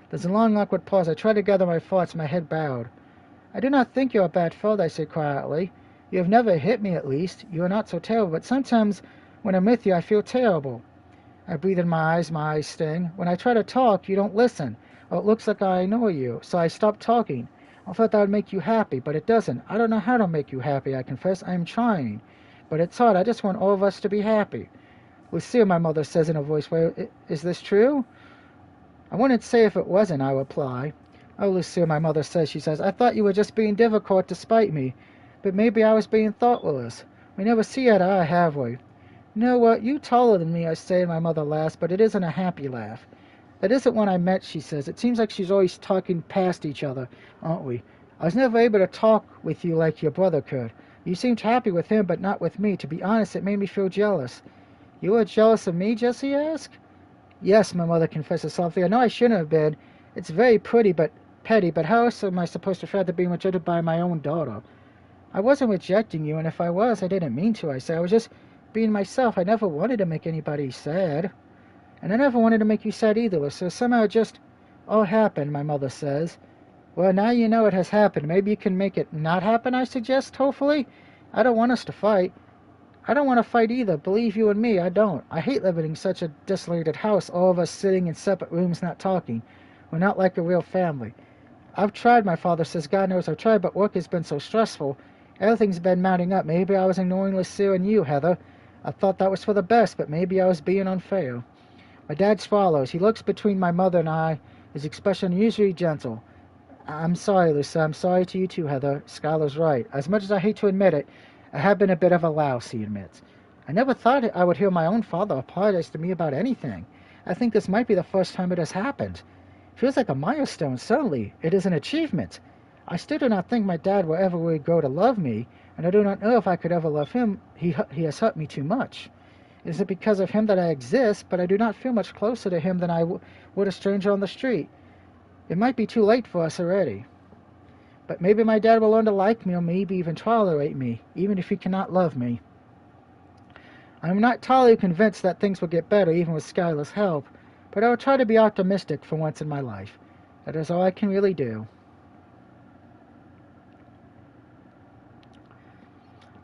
There's a long, awkward pause. I try to gather my thoughts, my head bowed. I do not think you are a bad father, I say quietly. You have never hit me, at least. You are not so terrible, but sometimes when I'm with you, I feel terrible. I breathe in my eyes sting. When I try to talk, you don't listen. Or it looks like I ignore you, so I stop talking. I thought that would make you happy, but it doesn't. I don't know how to make you happy, I confess. I am trying. But it's hard. I just want all of us to be happy. Lucille, my mother says in a voice, well, is this true? I wouldn't say if it wasn't, I reply. Oh, Lucille, my mother says, she says, I thought you were just being difficult to spite me. But maybe I was being thoughtless. We never see eye to eye, have we? No, what? You taller than me, I say, and my mother laughs, but it isn't a happy laugh. That isn't what I meant, she says. It seems like she's always talking past each other, aren't we? I was never able to talk with you like your brother could. You seemed happy with him, but not with me. To be honest, it made me feel jealous. You were jealous of me, Jessie asked. Yes, my mother confesses softly. I know I shouldn't have been. It's very pretty, but petty, but how else am I supposed to feel after being rejected by my own daughter? I wasn't rejecting you, and if I was, I didn't mean to, I say. I was just being myself. I never wanted to make anybody sad. And I never wanted to make you sad either, so somehow it just all happened, my mother says. Well, now you know it has happened. Maybe you can make it not happen, I suggest, hopefully. I don't want us to fight. I don't want to fight either. Believe you and me, I don't. I hate living in such a desolated house, all of us sitting in separate rooms not talking. We're not like a real family. I've tried, my father says. God knows I've tried, but work has been so stressful. Everything's been mounting up. Maybe I was ignoring Lucille and you, Heather. I thought that was for the best, but maybe I was being unfair. My dad swallows. He looks between my mother and I, his expression usually gentle. I'm sorry, Lucille. I'm sorry to you too, Heather. Skylar's right. As much as I hate to admit it, I have been a bit of a louse, he admits. I never thought I would hear my own father apologize to me about anything. I think this might be the first time it has happened. It feels like a milestone, certainly. It is an achievement. I still do not think my dad will ever really grow to love me, and I do not know if I could ever love him. He has hurt me too much. Is it because of him that I exist, but I do not feel much closer to him than I would a stranger on the street? It might be too late for us already. But maybe my dad will learn to like me, or maybe even tolerate me, even if he cannot love me. I am not entirely convinced that things will get better, even with Skylar's help, but I will try to be optimistic for once in my life. That is all I can really do.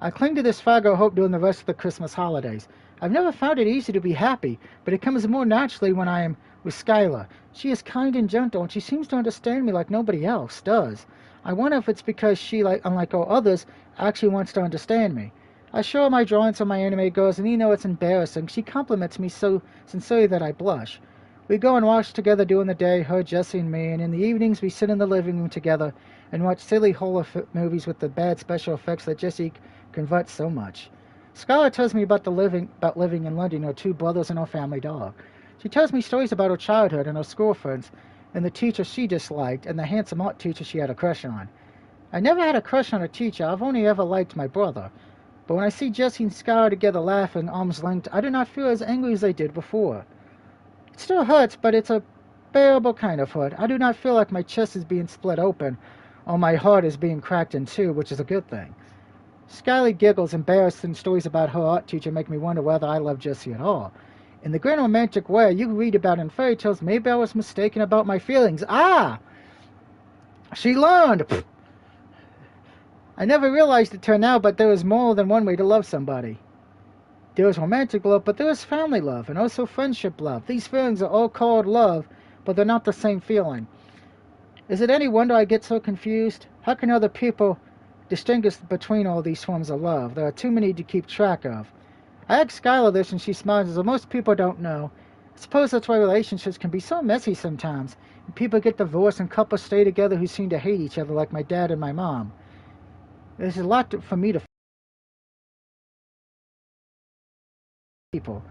I cling to this fog of hope during the rest of the Christmas holidays. I've never found it easy to be happy, but it comes more naturally when I am with Skylar. She is kind and gentle, and she seems to understand me like nobody else does. I wonder if it's because she, unlike all others, actually wants to understand me. I show her my drawings of my anime girls, and even though it's embarrassing, she compliments me so sincerely that I blush. We go and watch together during the day, her, Jessie, and me, and in the evenings we sit in the living room together and watch silly horror movies with the bad special effects that Jessie converts so much. Skylar tells me about living in London, her two brothers and her family dog. She tells me stories about her childhood and her school friends, and the teacher she disliked, and the handsome art teacher she had a crush on. I never had a crush on a teacher, I've only ever liked my brother. But when I see Jessie and Skylar together laughing, arms linked, I do not feel as angry as I did before. It still hurts, but it's a bearable kind of hurt. I do not feel like my chest is being split open, or my heart is being cracked in two, which is a good thing. Skylar giggles, embarrassed, and stories about her art teacher make me wonder whether I love Jessie at all. In the grand romantic way you read about in fairy tales, maybe I was mistaken about my feelings. Ah! She learned! Pfft. I never realized it till now, but there is more than one way to love somebody. There is romantic love, but there is family love, and also friendship love. These feelings are all called love, but they're not the same feeling. Is it any wonder I get so confused? How can other people distinguish between all these forms of love? There are too many to keep track of. I asked Skylar this, and she smiles and says, most people don't know. I suppose that's why relationships can be so messy sometimes. And people get divorced and couples stay together who seem to hate each other, like my dad and my mom. There's a lot for me to people,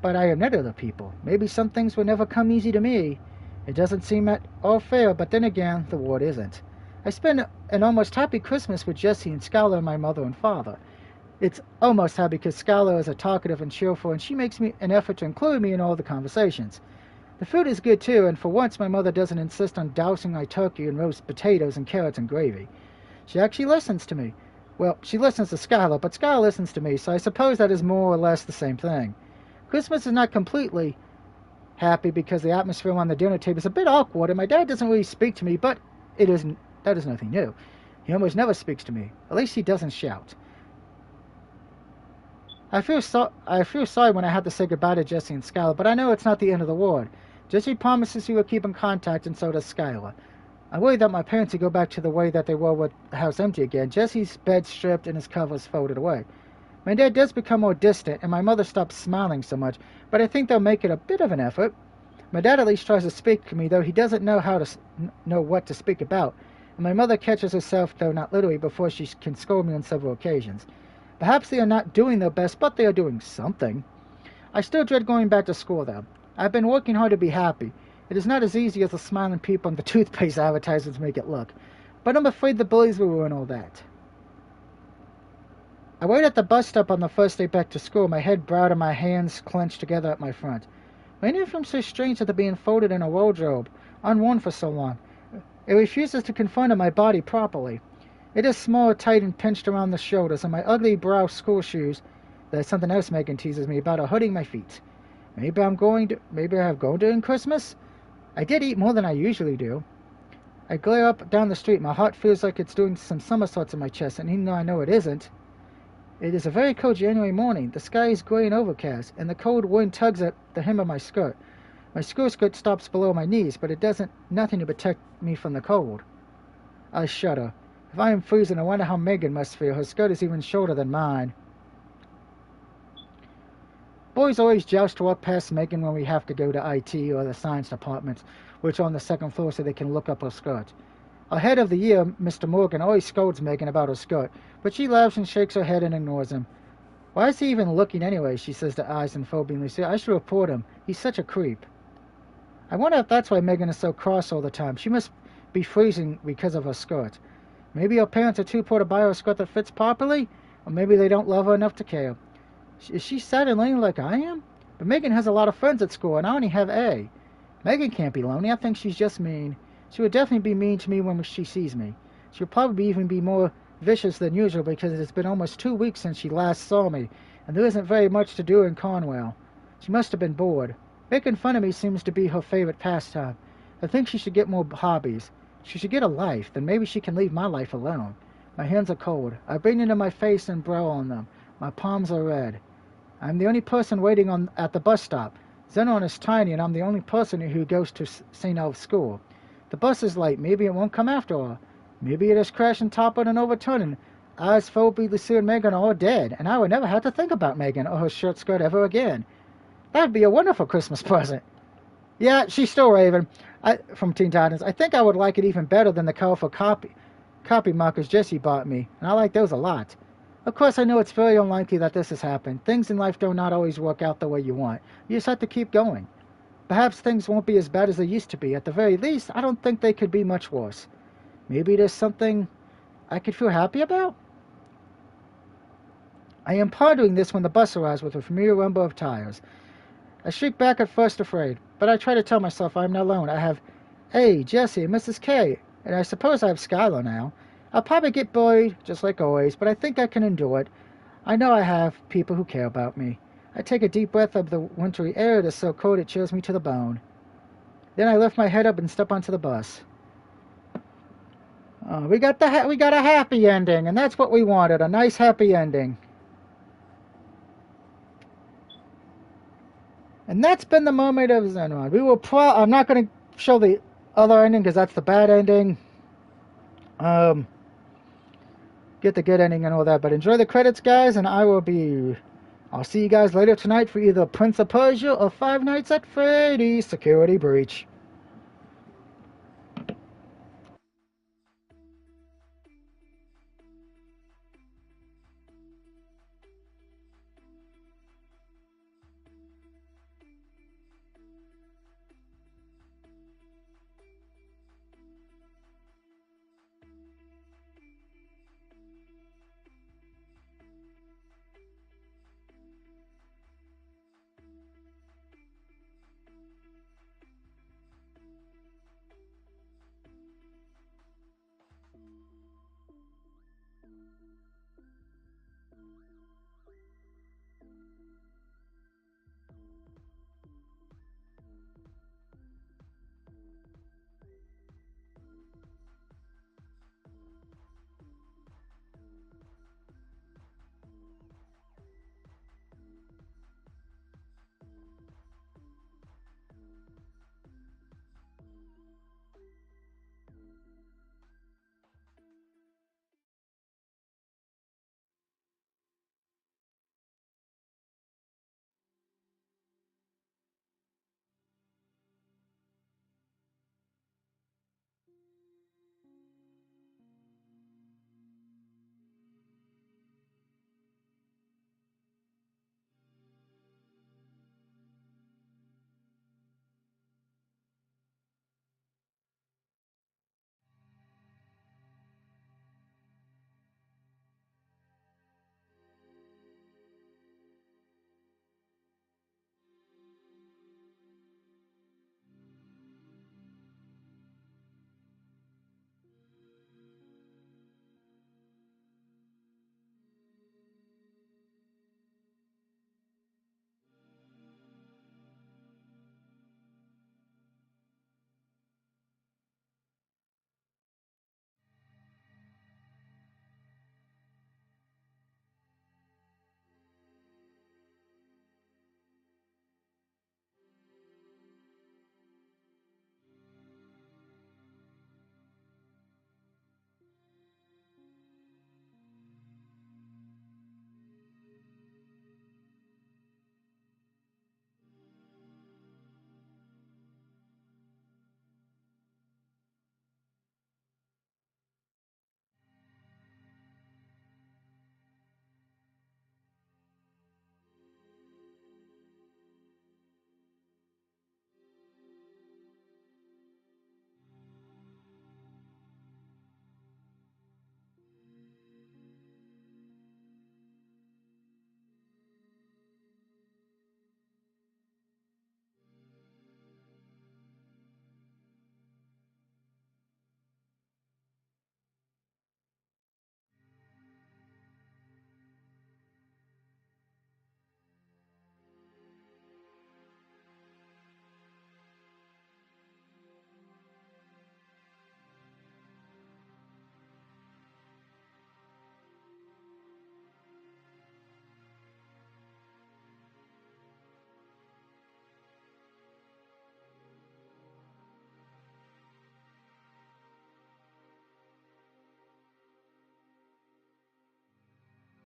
but I am not other people. Maybe some things will never come easy to me. It doesn't seem at all fair, but then again, the world isn't. I spent an almost happy Christmas with Jessie and Skylar and my mother and father. It's almost happy because Skylar is a talkative and cheerful, and she makes me an effort to include me in all the conversations. The food is good too, and for once my mother doesn't insist on dousing my turkey in roast potatoes and carrots and gravy. She actually listens to me. Well, she listens to Skylar, but Skylar listens to me, so I suppose that is more or less the same thing. Christmas is not completely happy because the atmosphere on the dinner table is a bit awkward, and my dad doesn't really speak to me, but that is nothing new. He almost never speaks to me. At least he doesn't shout. I feel sorry when I have to say goodbye to Jessie and Skylar, but I know it's not the end of the world. Jessie promises he will keep in contact, and so does Skylar. I worry that my parents will go back to the way that they were with the house empty again. Jesse's bed stripped and his covers folded away. My dad does become more distant, and my mother stops smiling so much, but I think they'll make it a bit of an effort. My dad at least tries to speak to me, though he doesn't know what to speak about, and my mother catches herself, though not literally, before she can scold me on several occasions. Perhaps they are not doing their best, but they are doing something. I still dread going back to school, though. I've been working hard to be happy. It is not as easy as the smiling people on the toothpaste advertisements make it look, but I'm afraid the bullies will ruin all that. I wait at the bus stop on the first day back to school, my head bowed and my hands clenched together at my front. My uniform's so strange after being folded in a wardrobe, unworn for so long. It refuses to confine to my body properly. It is small, tight, and pinched around the shoulders, and my ugly brown school shoes, there's something else Megan teases me about, are hurting my feet. Maybe I have gone during Christmas? I did eat more than I usually do. I glare up down the street. My heart feels like it's doing some somersaults in my chest, and even though I know it isn't, it is a very cold January morning. The sky is gray and overcast, and the cold wind tugs at the hem of my skirt. My school skirt stops below my knees, but it doesn't nothing to protect me from the cold. I shudder. If I am freezing, I wonder how Megan must feel. Her skirt is even shorter than mine. Boys always joust to walk past Megan when we have to go to IT or the science departments, which are on the second floor so they can look up her skirt. Our head of the year, Mr. Morgan, always scolds Megan about her skirt, but she laughs and shakes her head and ignores him. Why is he even looking anyway, she says to eyes and phobingly. I should report him. He's such a creep. I wonder if that's why Megan is so cross all the time. She must be freezing because of her skirt. Maybe her parents are too poor to buy her a skirt that fits properly, or maybe they don't love her enough to care. Is she sad and lonely like I am? But Megan has a lot of friends at school, and I only have A. Megan can't be lonely. I think she's just mean. She would definitely be mean to me when she sees me. She would probably even be more vicious than usual because it has been almost 2 weeks since she last saw me, and there isn't very much to do in Cornwall. She must have been bored. Making fun of me seems to be her favorite pastime. I think she should get more hobbies. She should get a life, then maybe she can leave my life alone. My hands are cold. I breathe into my face and brow on them. My palms are red. I'm the only person waiting at the bus stop. Zennor is tiny, and I'm the only person who goes to St. Elf's school. The bus is late. Maybe it won't come after all. Maybe it is crashing, toppling, and overturning. As Phoebe, Lucille, and Megan are all dead, and I would never have to think about Megan or her short skirt ever again. That would be a wonderful Christmas present. Yeah, she's still raving. From Teen Titans. I think I would like it even better than the colorful copy markers Jessie bought me, and I like those a lot. Of course, I know it's very unlikely that this has happened. Things in life do not always work out the way you want. You just have to keep going. Perhaps things won't be as bad as they used to be. At the very least, I don't think they could be much worse. Maybe there's something I could feel happy about? I am pondering this when the bus arrives with a familiar rumble of tires. I shriek back at first afraid, but I try to tell myself I am not alone. I have A, Jessie, and Mrs. K, and I suppose I have Skylar now. I'll probably get bullied, just like always, but I think I can endure it. I know I have people who care about me. I take a deep breath of the wintry air. It is so cold it chills me to the bone. Then I lift my head up and step onto the bus. We got a happy ending, and that's what we wanted, a nice happy ending. And that's been the Mermaid of Zennor. I'm not going to show the other ending because that's the bad ending. Get the good ending and all that. But enjoy the credits, guys, and I'll see you guys later tonight for either Prince of Persia or Five Nights at Freddy's Security Breach.